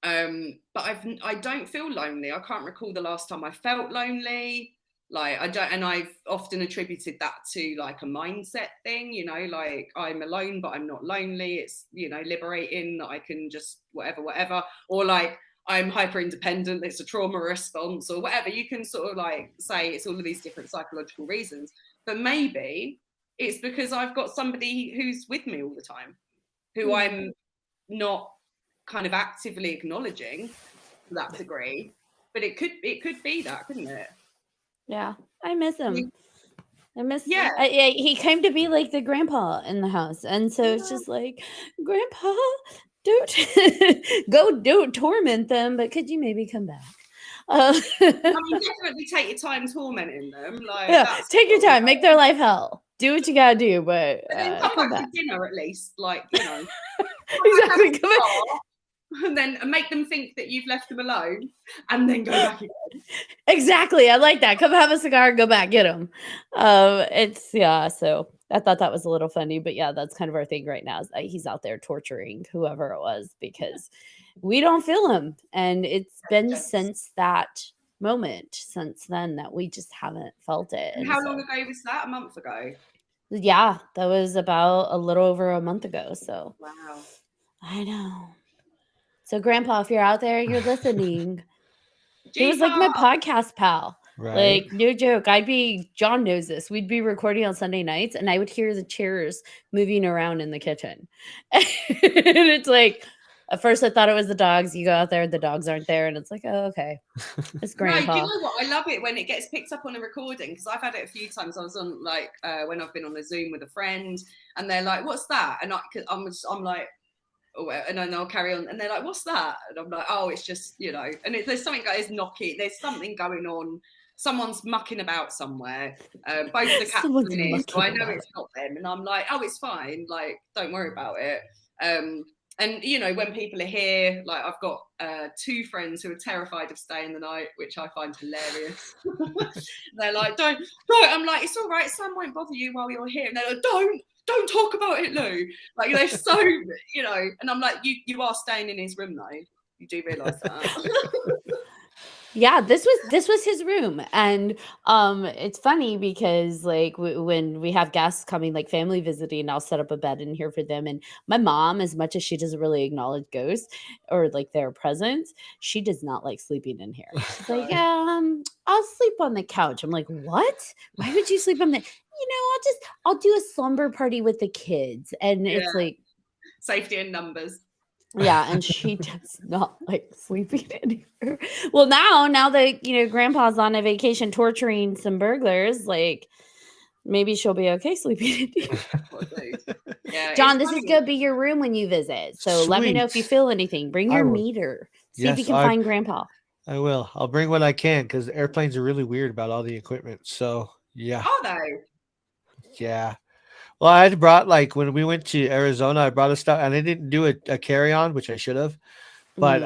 But I don't feel lonely. I can't recall the last time I felt lonely. Like, I don't, and I've often attributed that to like a mindset thing, like I'm alone, but I'm not lonely. It's, liberating that I can just whatever. Or like, I'm hyper independent, it's a trauma response, or whatever. You can sort of like say it's all of these different psychological reasons. But maybe it's because I've got somebody who's with me all the time, who I'm not kind of actively acknowledging to that degree. But it could be that, couldn't it? Yeah, I miss him. I miss. Yeah. He came to be like the grandpa in the house, and so it's just like, Grandpa, don't torment them, but could you maybe come back? I mean, definitely take your time tormenting them. Like, yeah, take your time, make their life hell. Do what you gotta do, but then come back for dinner at least, like, exactly. Come back. And then make them think that you've left them alone, and then go back again. Exactly, I like that. Come have a cigar, go back, get them. So I thought that was a little funny, but yeah, that's kind of our thing right now. Is that he's out there torturing whoever it was because we don't feel him, and it's been since that moment, since then, that we just haven't felt it. And how long ago was that? A month ago? Yeah, that was about a little over a month ago. So wow, I know. So, Grandpa, if you're out there, you're listening. He was like my podcast pal. Right. Like, no joke. John knows this. We'd be recording on Sunday nights, and I would hear the chairs moving around in the kitchen. And it's like, at first I thought it was the dogs. You go out there, the dogs aren't there, and it's like, oh, okay. It's Grandpa. No, do you know what? I love it when it gets picked up on a recording, because I've had it a few times. I was on, like, when I've been on a Zoom with a friend, and they're like, what's that? And I'm like, oh, and then I'll carry on, and they're like, what's that? And I'm like, oh, it's just, and there's something that is knocking, there's something going on, someone's mucking about somewhere, both the cats are in here, so I know it's not them, and I'm like, oh, it's fine, like, don't worry about it. And when people are here, like, I've got 2 friends who are terrified of staying the night, which I find hilarious. They're like, don't, I'm like, it's all right, Sam won't bother you while you're here, and they're like, don't talk about it, Lou. Like, they're so, and I'm like, you are staying in his room though. You do realise that. Yeah, this was his room, and it's funny because like when we have guests coming, like family visiting, I'll set up a bed in here for them. And my mom, as much as she doesn't really acknowledge ghosts or like their presence, she does not like sleeping in here. She's like, I'll sleep on the couch. I'm like, what? Why would you sleep on the? I'll do a slumber party with the kids, and it's like safety in numbers. Yeah, and she does not like sleeping anywhere. Well, now that Grandpa's on a vacation torturing some burglars, like maybe she'll be okay sleeping in here. John, this is gonna be your room when you visit. So let me know if you feel anything. Bring your meter. See if you can find Grandpa. I will. I'll bring what I can because airplanes are really weird about all the equipment. So yeah. Are they? Yeah. Well, I had brought, like, when we went to Arizona, I brought a stuff, and I didn't do a carry-on, which I should have. But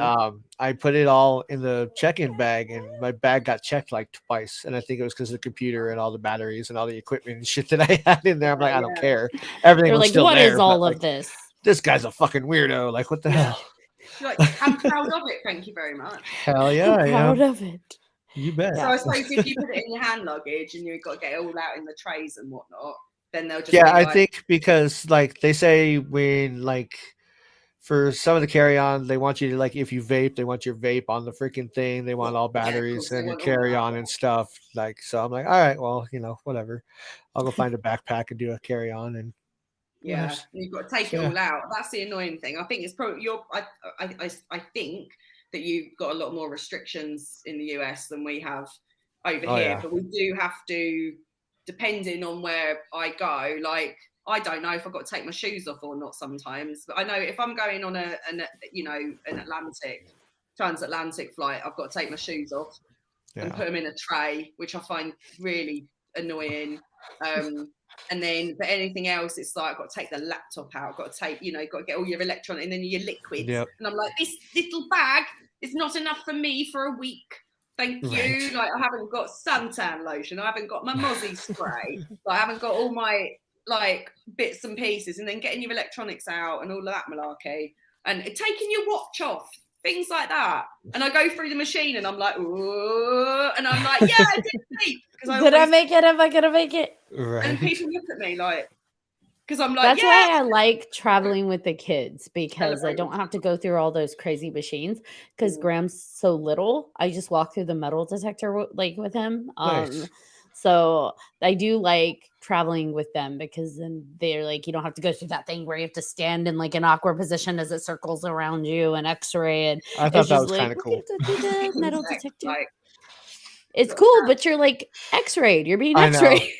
I put it all in the check-in bag, and my bag got checked like twice. And I think it was because of the computer and all the batteries and all the equipment and shit that I had in there. I'm like, I don't care. Everything was still there. What is all of this? This guy's a fucking weirdo. Like, what the hell? You're like, I'm proud of it. Thank you very much. Hell yeah, I'm proud of it. You bet. So I suppose if you put it in your hand luggage and you've got to get it all out in the trays and whatnot, then they'll just I think because like they say when like for some of the carry-on, they want you to, like, if you vape, they want your vape on the freaking thing. They want all batteries and your carry-on and stuff. Like, so I'm like, all right, well, whatever. I'll go find a backpack and do a carry-on. And Yeah, you've got to take it Yeah. all out. That's the annoying thing. I think it's probably I think that you've got a lot more restrictions in the US than we have over Oh, here. yeah. But we do have to, depending on where I go. Like, I don't know if I've got to take my shoes off or not sometimes. But I know if I'm going on an transatlantic flight, I've got to take my shoes off and put them in a tray, which I find really annoying. And then for anything else, it's like I've got to take the laptop out, I've got to take, got to get all your electronic and then your liquids. Yep. And I'm like, this little bag is not enough for me for a week. Thank you. Right. Like, I haven't got suntan lotion, I haven't got my mozzie spray, I haven't got all my like bits and pieces, and then getting your electronics out and all of that malarkey, and taking your watch off, things like that. And I go through the machine and I'm like, ooh, and I'm like, yeah, I did sleep. Did I make it? Am I gonna make it? Right. And people look at me like, because I'm like, that's why I like traveling with the kids, because I Celebrate. don't have to go through all those crazy machines. Because Mm. Graham's so little, I just walk through the metal detector like with him. Nice. So I do like traveling with them, because then they're like, you don't have to go through that thing where you have to stand in like an awkward position as it circles around you and X-ray. And I thought it's that just was like, kind of we're cool. gonna go through the metal detector. Like, it's cool, but you're like X-rayed. You're being I know. X-rayed.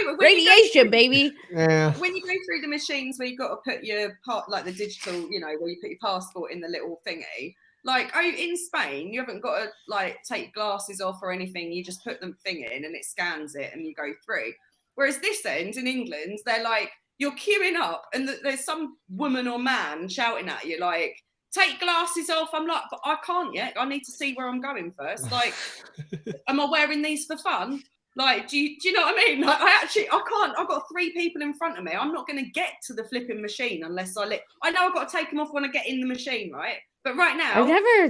when Radiation, baby. Yeah. When you go through the machines where you've got to put your part, like the digital, where you put your passport in the little thingy. Like, in Spain, you haven't got to like take glasses off or anything. You just put the thing in and it scans it and you go through. Whereas this end in England, they're like, you're queuing up and there's some woman or man shouting at you like, take glasses off. I'm like, but I can't yet. I need to see where I'm going first. Like, am I wearing these for fun? Like, do you know what I mean? Like, I can't. I've got 3 people in front of me. I'm not going to get to the flipping machine unless I know I've got to take them off when I get in the machine, right? But right now,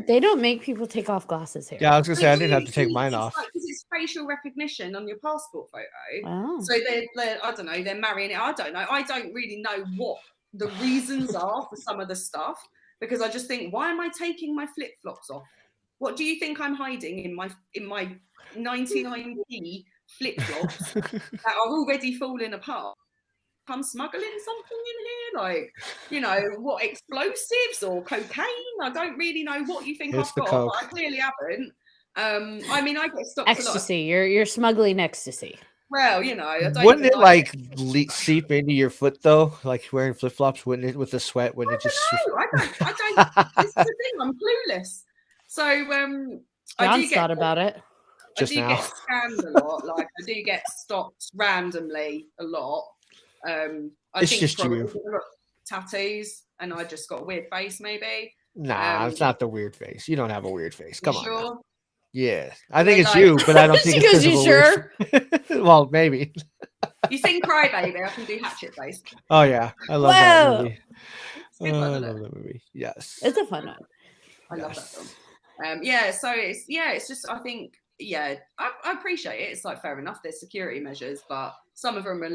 they don't make people take off glasses here. Yeah, I was gonna say I didn't have to take mine off. Because it's facial recognition on your passport photo. Wow. So they're I don't know, they're marrying it. I don't know. I don't really know what the reasons are for some of the stuff, because I just think, why am I taking my flip flops off? What do you think I'm hiding in my 99p flip flops that are already falling apart? I'm smuggling something in here, like, what, explosives or cocaine? I don't really know what you think It's I've the got, coke. but I clearly haven't. I mean, I get stopped Ecstasy. You're smuggling ecstasy. Well, I don't Wouldn't even it like seep into your foot though? Like wearing flip flops, wouldn't it? With the sweat, wouldn't it just? No, I don't. This is the thing. I'm clueless. So I do John's get thought about it. Just I do now. get scammed a lot. Like, I do get stopped randomly a lot. I It's think just probably you. I've got tattoos and I just got a weird face, maybe. Nah, it's not the weird face. You don't have a weird face. Come on. Sure. Now. Yeah, I think They it's like- you, but I don't think She it's goes, because "You of a weird. Well, maybe. You sing Crybaby, I can do Hatchet Face. Oh yeah, I love that Whoa. movie. It's a good I one, isn't love it? that movie. Yes. It's a fun one. I love that Yes. film. So it's just, I think, I appreciate it. It's like, fair enough, there's security measures, but some of them are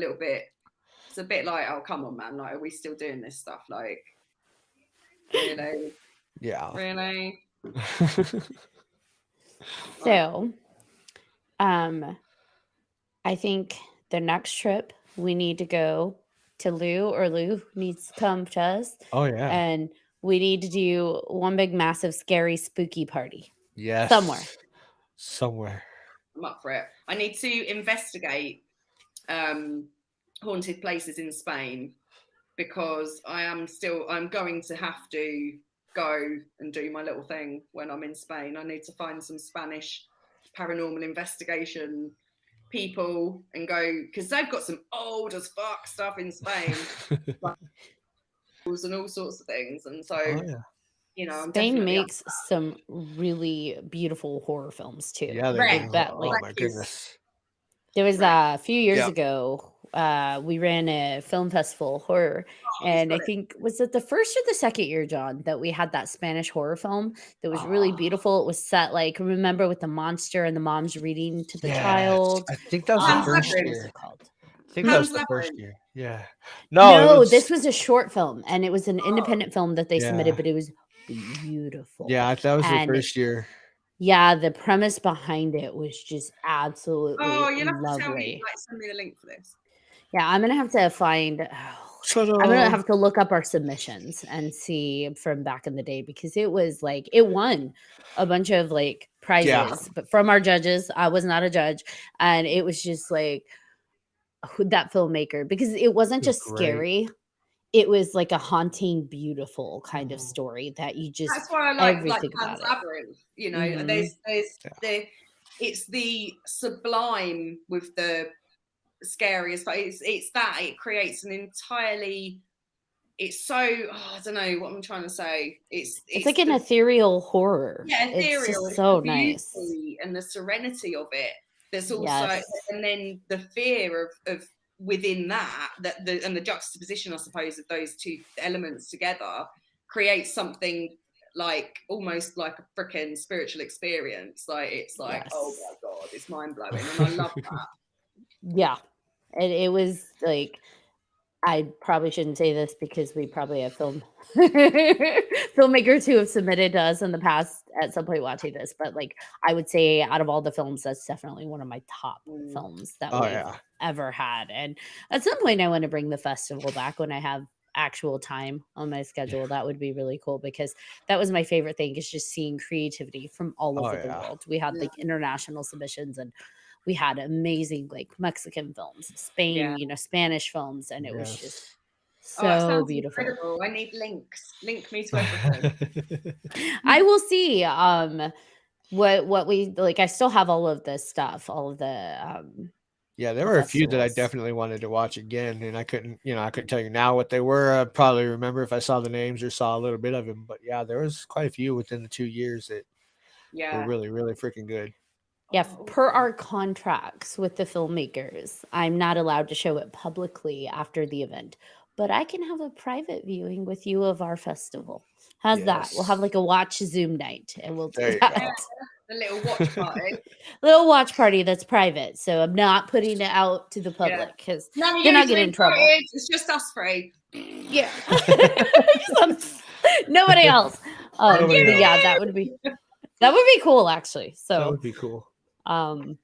it's a bit like, oh, come on, man, like, are we still doing this stuff? Like, really? Yeah. Really? So, I think the next trip we need to go to Lou, or Lou needs to come to us, Oh yeah. and we need to do one big, massive, scary, spooky party. Yes. Somewhere. I'm up for it. I need to investigate haunted places in Spain, because I'm going to have to go and do my little thing when I'm in Spain. I need to find some Spanish paranormal investigation people and go, because they've got some old as fuck stuff in Spain, like, and all sorts of things. And so, Oh, yeah. I'm Spain definitely up makes some really beautiful horror films too. Yeah, they Right. do. That, Oh like, my is- goodness. there was Right. a few years Yep. ago, we ran a film festival horror, he's and I got it. think, was it the first or the second year, John, that we had that Spanish horror film that was really beautiful. It was set, like, remember, with the monster and the mom's reading to the Yes. child. I think that was Hans the first Labyrinth. What's year. it called? I think that was Hans the first Labyrinth. year. Yeah. No, it was, this was a short film, and it was an independent film that they Yeah. submitted, but it was beautiful. Yeah, that was the And first year. yeah, the premise behind it was just absolutely Oh, you'll have to tell me, lovely. like, send me the link for this. Yeah, I'm gonna have to find. I'm gonna have to look up our submissions and see from back in the day because it was like it won a bunch of like Yeah. prizes, but from our judges. I was not a judge, and it was just like that filmmaker because it wasn't It was just great. scary. It was like a haunting, beautiful kind of Mhm. story that you just That's why I like everything Pan's about it. Labyrinth. You know, Mhm. there's Yeah. it's the sublime with the scariest, but it's that it creates an entirely. It's so I don't know what I'm trying to say. It's It's like an the ethereal horror. It's ethereal, just it's the so nice. beauty and the serenity of it. There's also, Yes. and then the fear of within that and the juxtaposition, I suppose, of those two elements together creates something like almost like a freaking spiritual experience. Like it's like, oh Yes. my god, it's mind blowing, and I love that. Yeah. And it was like I probably shouldn't say this because we probably have filmmakers who have submitted to us in the past at some point watching this, but like I would say out of all the films, that's definitely one of my top Mm, films that Oh we've yeah. ever had. And at some point, I want to bring the festival back when I have actual time on my Yeah. schedule. That would be really cool because that was my favorite thing is just seeing creativity from all Oh over the yeah. world. We had yeah, like international submissions and we had amazing like Mexican films, yeah. Spain, Spanish films, and it was just Yes. Oh, it so sounds beautiful. incredible. I need links. Link me to everything. I will see what we like. I still have all of this stuff, all of Yeah, there the were a few that I festivals. definitely wanted to watch again, and I couldn't tell you now what they were. I'd probably remember if I saw the names or saw a little bit of them. But yeah, there was quite a few within the 2 years that were Yeah. really, really freaking good. Yeah, Oh, per our contracts with the filmmakers, I'm not allowed to show it publicly after the event, but I can have a private viewing with you of our festival. How's that? We'll have Yes. like a watch Zoom night and we'll do There you yeah. go. that. A little watch party. Little watch party that's private. So I'm not putting it out to the Yeah. public because None of then you I'll get in trouble. invited. It's just us three. Yeah. Nobody else. Thank Nobody But yeah, else. that would be cool actually. That So would be cool. um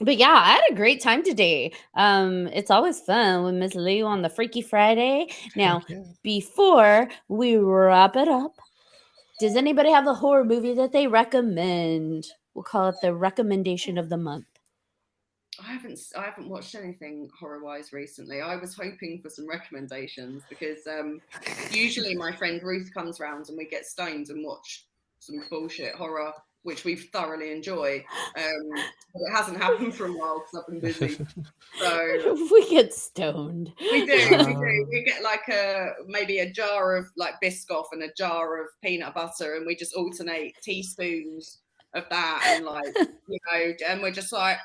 but yeah, I had a great time today. It's always fun with Miss Lou on the Freaky Friday. Heck Now, yeah. before we wrap it up, does anybody have a horror movie that they recommend? We'll call it the recommendation of the month. I haven't watched anything horror wise recently. I was hoping for some recommendations because usually my friend Ruth comes round and we get stoned and watch some bullshit horror, which we thoroughly enjoy. But it hasn't happened for a while because I've been busy. So We get stoned. we do. Um, We get like maybe a jar of like Biscoff and a jar of peanut butter, and we just alternate teaspoons of that, and like and we're just like,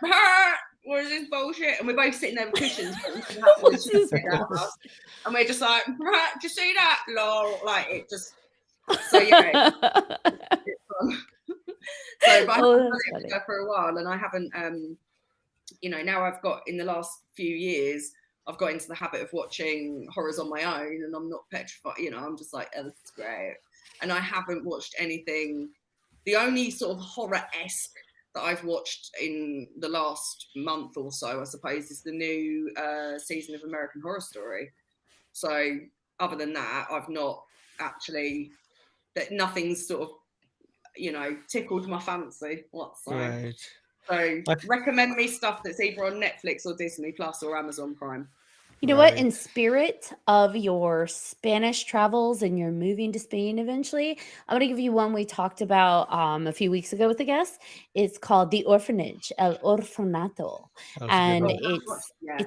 what is this bullshit? And we're both sitting there with cushions, waiting for the What's shit this to get out of us, bullshit? and we're just like, did you see that? Lol, like it just. So yeah, it's fun. So, but I haven't Oh, done that's it with funny. her for a while, and I haven't. Now I've got in the last few years, I've got into the habit of watching horrors on my own, and I'm not petrified. I'm just like, oh, this is great. And I haven't watched anything. The only sort of horror-esque that I've watched in the last month or so, I suppose, is the new season of American Horror Story. So other than that, I've not actually. That nothing's sort of tickled my fancy whatsoever. right. So Like, recommend me stuff that's either on Netflix or Disney Plus or Amazon Prime. You know what? right. In spirit of your Spanish travels and you're moving to Spain eventually, I'm going to give you one we talked about a few weeks ago with a guest. It's called The Orphanage, El Orfanato. That was a good And one. Yeah.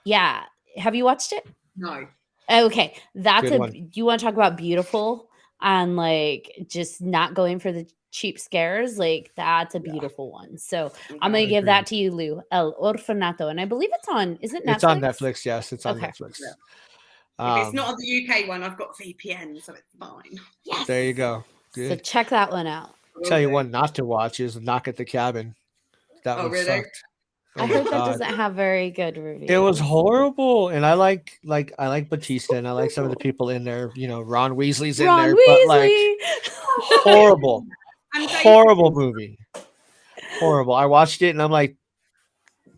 yeah. Have you watched it? No. Okay. Good one. You want to talk about beautiful and like just not going for the cheap scares? Like that's a Yeah. beautiful one. So Okay. I'm going to give Agreed. that to you, Lou. El Orfanato. And I believe is it Netflix? It's on Netflix. Yes, it's on Okay. Netflix. Yeah. If it's not on the UK one, I've got VPN, so it's fine. Yes. There you go. So Good. check that one out. Tell you one not to watch is Knock at the Cabin. That Oh, one really? sucked. Oh I my heard that god. doesn't have very good reviews. It was horrible, and I like Batista, and I like some of the people in there. Ron Weasley's in Ron there, but like Weasley. horrible, And David- horrible movie, horrible. I watched it, and I'm like,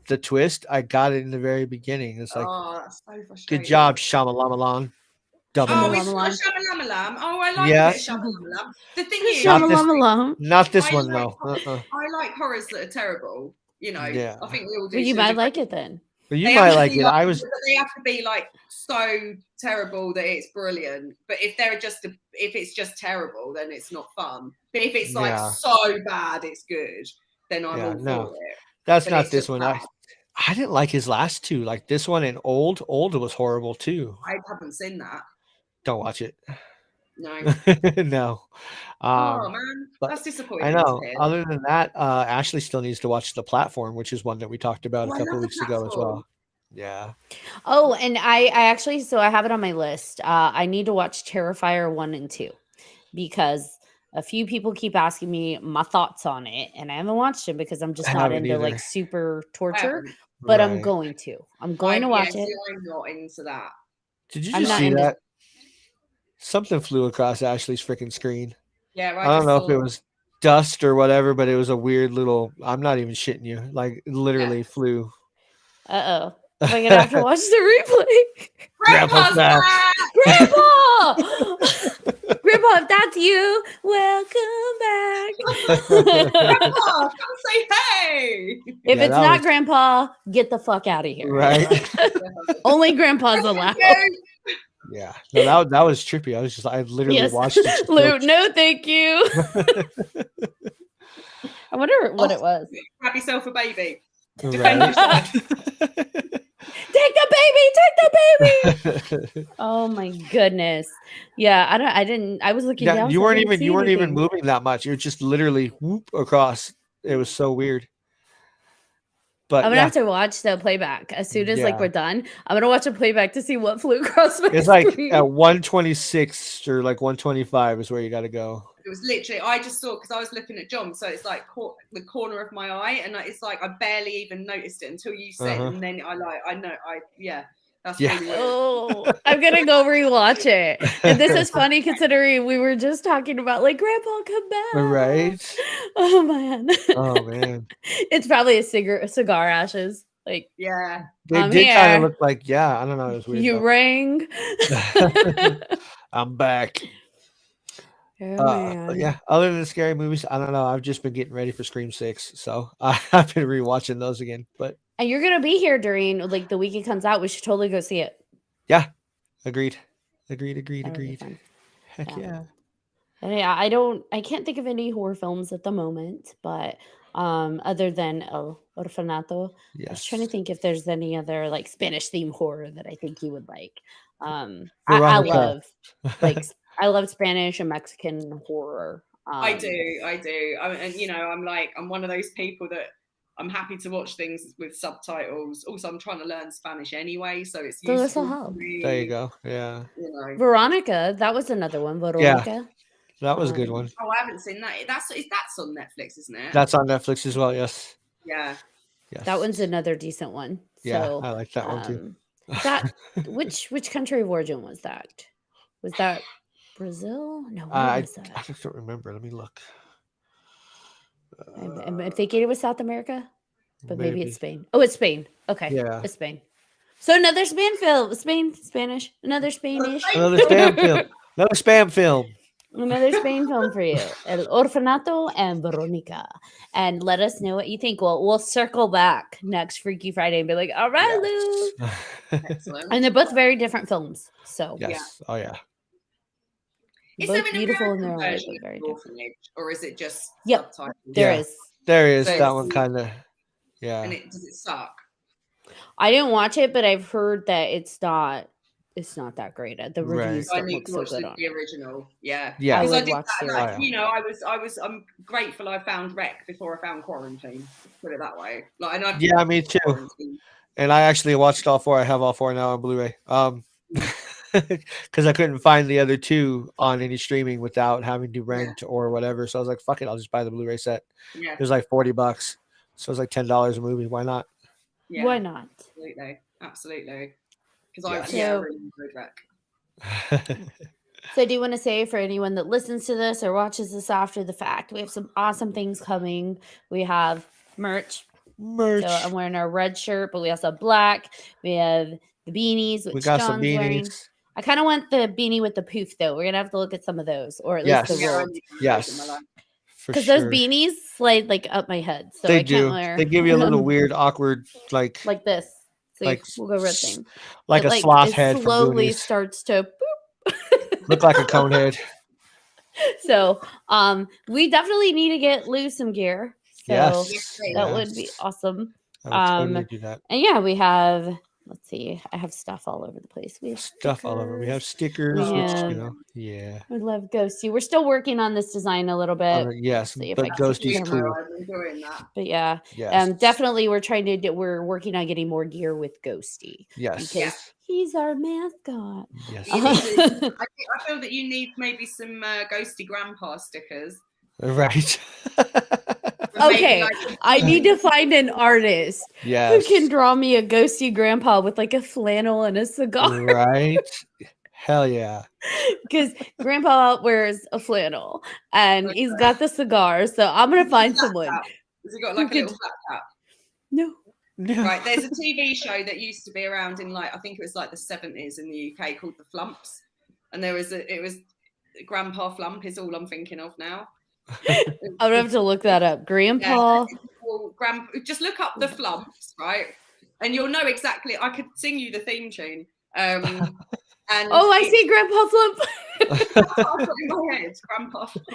the twist, I got it in the very beginning. It's like, Oh, that's so good frustrating. job, Shamalamalan. Double Oh, M. it's got Shamalama. Shamalama. Oh, I like a Yeah, bit of Shamalama. The thing is, not this, Shamalama. not this I one like though. I like horrors that are terrible. Yeah, I think we all Well, do you to a might degree. like it then. but you They have might to like be it. like, I was. but they have to be like so terrible that it's brilliant. But if it's just terrible, then it's not fun. But if it's like Yeah, so bad it's good, then I'm yeah. all No, for it. that's But not it's this just one. bad. I didn't like his last two. Like this one and old. Old was horrible too. I haven't seen that. Don't watch it. No. No. Oh Um, man, but that's I disappointing to know. hear. Other than that, Ashley still needs to watch The Platform, which is one that we talked about Oh, a I couple love of the weeks ago as well. platform. Yeah. Oh, and I actually, so I have it on my list. I need to watch Terrifier 1 and 2 because a few people keep asking me my thoughts on it, and I haven't watched it because I'm I just not haven't into like either. super I torture, haven't. but I'm Right. going to. I'm going to watch it. I'm not into that. Did you I'm just not see into that? Something flew across Ashley's freaking screen. Yeah, I I don't just know if saw. it was dust or whatever, but it was a weird little. I'm not even shitting you. Like it literally flew. Uh-oh. Am I gonna have to watch the replay? Grandpa's Grandpa's back. back! Grandpa! Grandpa, if that's you, welcome back. Grandpa, come say hey! If Yeah, it's that not was Grandpa, get the fuck out of here. right. Only Grandpa's allowed. Yeah. No, that was trippy. I literally Yes. watched it. Just Lou, no, thank you. I wonder what it was. Grab yourself a baby. Defend Right. yourself. Take the baby, take the baby. Oh my goodness. Yeah, I was looking Yeah, down. you So I weren't didn't even see you weren't even anything. moving that much. You were just literally whoop across. It was so weird. But I'm gonna yeah, have to watch the playback as soon as like yeah. we're done. I'm gonna watch a playback to see what flew across my It's like screen. at 126 or like 125 is where you got to go. It was literally, I just saw, because I was looking at John, so it's like the corner of my eye, and it's like I barely even noticed it until you said, and then that's Yeah. really weird. Oh, I'm gonna go rewatch it. And this is funny considering we were just talking about like Grandpa come back. Right. Oh man. Oh man. It's probably a cigar ashes. Like, Yeah. They I'm did kind of here. look like, yeah, I don't know. It was weird. You rang. I'm back. Oh man. Yeah. Other than scary movies, I don't know. I've just been getting ready for Scream 6, so I've been rewatching those again. But And you're gonna be here during like the week it comes out. We should totally go see it. yeah, agreed. That would be Agreed. fun. Heck yeah. And yeah, I can't think of any horror films at the moment, but other than El Orfanato, I was trying to Yes. think if there's any other like Spanish theme horror that I think you would like. I Veronica. love like I love Spanish and Mexican horror. I do. I'm one of those people that I'm happy to watch things with subtitles. Also, I'm trying to learn Spanish anyway, so it's So this will useful help. for me. There you go. Yeah. Veronica, that was another one. Veronica. That was a good one. Oh, I haven't seen that. That's on Netflix, isn't it? That's on Netflix as well. Yes. Yeah. Yes. That one's another decent one. Yeah, So I like that one too. That which country of origin was that? Was that Brazil? No, where was that? I just don't remember. Let me look. I'm thinking it was South America, but maybe it's Spain. Oh, it's Spain. Okay, Yeah. it's Spain. So another Spanish, another Spanish, Another spam film. Another spam film. another Spain film for you. El Orfanato and Veronica. And let us know what you think. We'll circle back next Freaky Friday and be like, all right, Lou. Excellent. And they're both very different films. So Yes. Oh yeah. Is there both an beautiful in American their own way, version but very of different. Orphanage, or is it just Yep. subtitles? There Yeah. is. There is. So That one kind of. Yeah. And does it suck? I didn't watch it, but I've heard that it's not that great. The Right. reviews I don't need look to so watch good the, on the it. original. Yeah. Yeah. I Because I would did watch that. the Like, original. I'm grateful I found Rec before I found Quarantine. Put it that way. Like, and I've Yeah, me too. Quarantine. And I actually watched all four. I have all four now on Blu-ray. Because I couldn't find the other two on any streaming without having to rent or whatever. So I was like, "Fuck it, I'll just buy the Blu-ray set." Yeah. It was like $40, so it was like $10 a movie. Why not? Yeah. Why not? Absolutely. Because Yes. I really enjoyed Rec. So, do you want to say for anyone that listens to this or watches this after the fact, we have some awesome things coming. We have merch. Merch. So I'm wearing our red shirt, but we also have black. We have the beanies, We which got some John's wearing. beanies. I kind of want the beanie with the poof, though. We're gonna have to look at some of those, or at least the Yes. rolled, Yes. For because those sure. beanies slide like up my head, so They I can't do. wear. They give you a little weird, awkward, like this. See, like we'll go red thing. like It, a sloth it head from slowly Goonies. starts to Look like a cone head. So, we definitely need to get Lou some gear. So Yes. that would be awesome. I would totally do that. And yeah, we have. Let's see. I have stuff all over the place. We have Stuff all over. We have stickers, We which have- yeah. I love Ghosty. We're still working on this design a little bit. Yes, See if but I can Ghosty's get cool. I'm enjoying that. But yeah, Yes. definitely we're trying to we're working on getting more gear with Ghosty. Yes. Because he's our mascot. Yes. You need to, I feel that you need maybe some ghosty grandpa stickers. Right. Okay, I need to find an artist who can draw me a ghosty grandpa with like a flannel and a cigar. Right. Hell yeah. Because grandpa wears a flannel and he's got the cigar. So I'm going to find someone. Has he got like a little flat cap? No. Right, there's a TV show that used to be around in I think it was like the 70s in the UK called The Flumps. And it was Grandpa Flump is all I'm thinking of now. I would have to look that up. Grandpa. Just look up The Flumps, right? And you'll know exactly. I could sing you the theme tune. And I see Grandpa Flump. That's what I've got in my head, Grandpa Flump.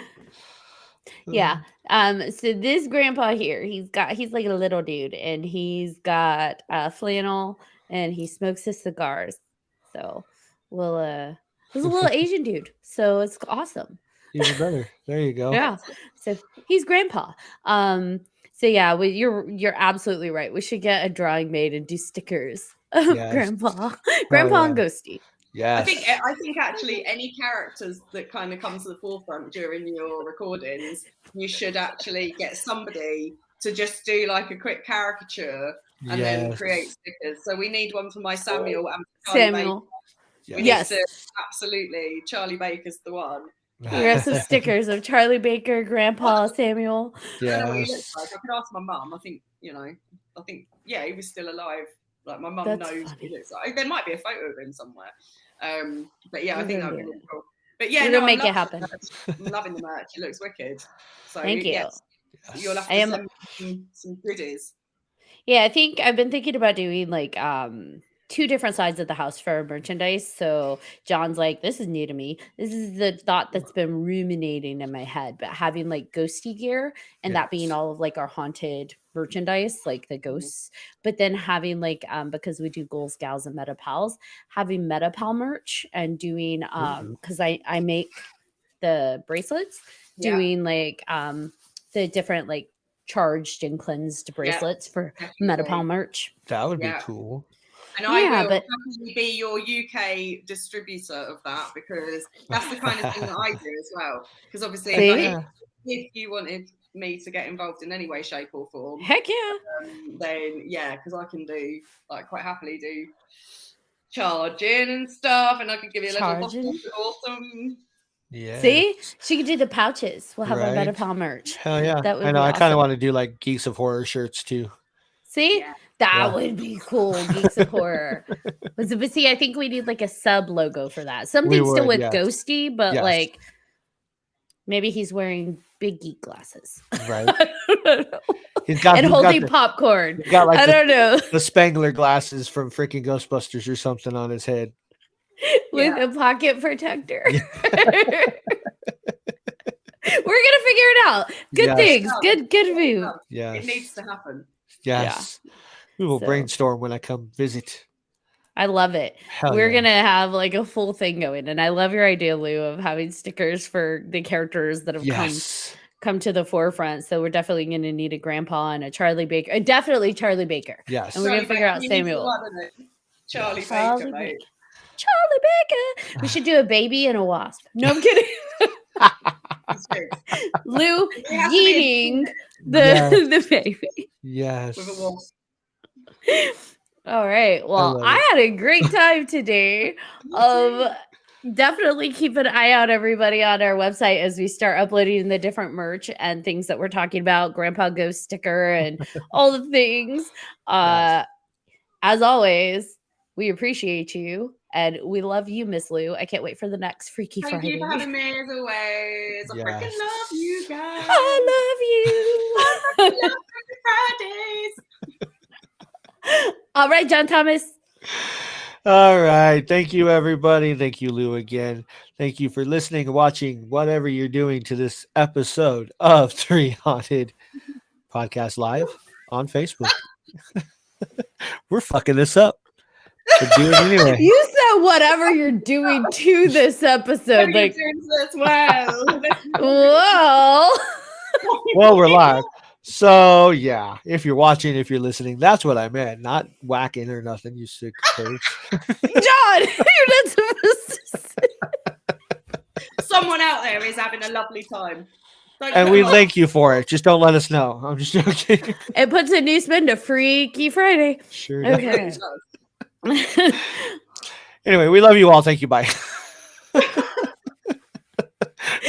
Yeah. So this grandpa here, he's like a little dude, and he's got a flannel, and he smokes his cigars. So, he's a little Asian dude. So it's awesome. Even better. There you go. Yeah. So he's grandpa. So yeah, you're absolutely right. We should get a drawing made and do stickers of grandpa and Ghosty. Yeah. I think actually any characters that kind of come to the forefront during your recordings, you should actually get somebody to just do like a quick caricature and then create stickers. So we need one for my Samuel and Samuel. Yes. Absolutely. Charlie Baker's the one. We have some stickers of Charlie Baker, Grandpa, Samuel. Yeah. I don't know what he looks like. I could ask my mum. I think, he was still alive. Like my mum knows what he looks like. There might be a photo of him somewhere. But yeah, I think that would be really cool. But yeah, we'll make it happen. I'm loving the merch. It looks wicked. So thank you. Yes, you'll have to send some goodies. Yeah, I think I've been thinking about doing like two different sides of the house for merchandise. So John's like, this is new to me. This is the thought that's been ruminating in my head, but having like ghosty gear and that being all of like our haunted merchandise, like the ghosts, but then having like, because we do Ghouls, Gals, and Meta Pals, having Meta Pal merch and doing, because I make the bracelets, doing like the different like charged and cleansed bracelets for Meta Pal merch. That would be cool. And I will definitely be your UK distributor of that, because that's the kind of thing that I do as well. Because obviously, if you wanted me to get involved in any way, shape, or form, heck yeah, then because I can do quite happily do charging and stuff, and I could give you a little awesome. Yeah. See, she could do the pouches. We'll have our Meta Pal merch. Hell yeah! That would I know. Be I kind of want to do like Geeks of Horror shirts too. See, that would be cool. Geeks of Horror. But see, I think we need like a sub logo for that. Something still with Ghosty, but like maybe he's wearing big geek glasses. Right. He's holding popcorn. He's got like I don't know. The Spangler glasses from freaking Ghostbusters or something on his head. With a pocket protector. We're gonna figure it out. Good things. Good move. Yeah. It needs to happen. Yes. Yeah. We will brainstorm when I come visit. I love it. We're gonna have like a full thing going, and I love your idea, Lou, of having stickers for the characters that have come to the forefront. So we're definitely gonna need a Grandpa and a Charlie Baker. Definitely Charlie Baker. Yes. And we're gonna figure out Samuel. Charlie Baker, mate. Charlie Baker. We should do a baby and a wasp. No, I'm kidding. Lou eating the baby. Yes. With a wasp. All right. Well, I had a great time today of Definitely keep an eye out, everybody, on our website as we start uploading the different merch and things that we're talking about. Grandpa Ghost sticker and all the things. Yes. As always, we appreciate you and we love you, Miss Lou. I can't wait for the next Freaky Thank Friday. you for having me as always. I freaking Yes. love you guys. I love you. love Fridays. All right, John Thomas. All right. Thank you, everybody. Thank you, Lou, again. Thank you for listening and watching whatever you're doing to this episode of Three Haunted Podcast Live on Facebook. We're fucking this up. But do it anyway. You said whatever you're doing to this episode. Like, as well. whoa. Well, we're live. So, yeah, if you're watching, if you're listening, that's what I meant. Not whacking or nothing, you sick pervs. John, you're not supposed to say. Someone out there is having a lovely time. And we thank you for it. Just don't let us know. I'm just joking. It puts a new spin to Freaky Friday. Sure. Okay. Anyway, we love you all. Thank you. Bye.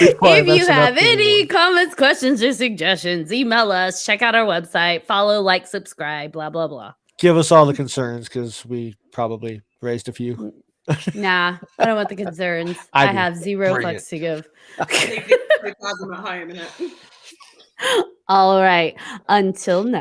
If you have any comments, questions, or suggestions, email us. Check out our website. Follow, like, subscribe, blah, blah, blah. Give us all the concerns because we probably raised a few. Nah, I don't want the concerns. I I do. have zero Bring fucks to give. Leave the at home, innit? All right. Until next.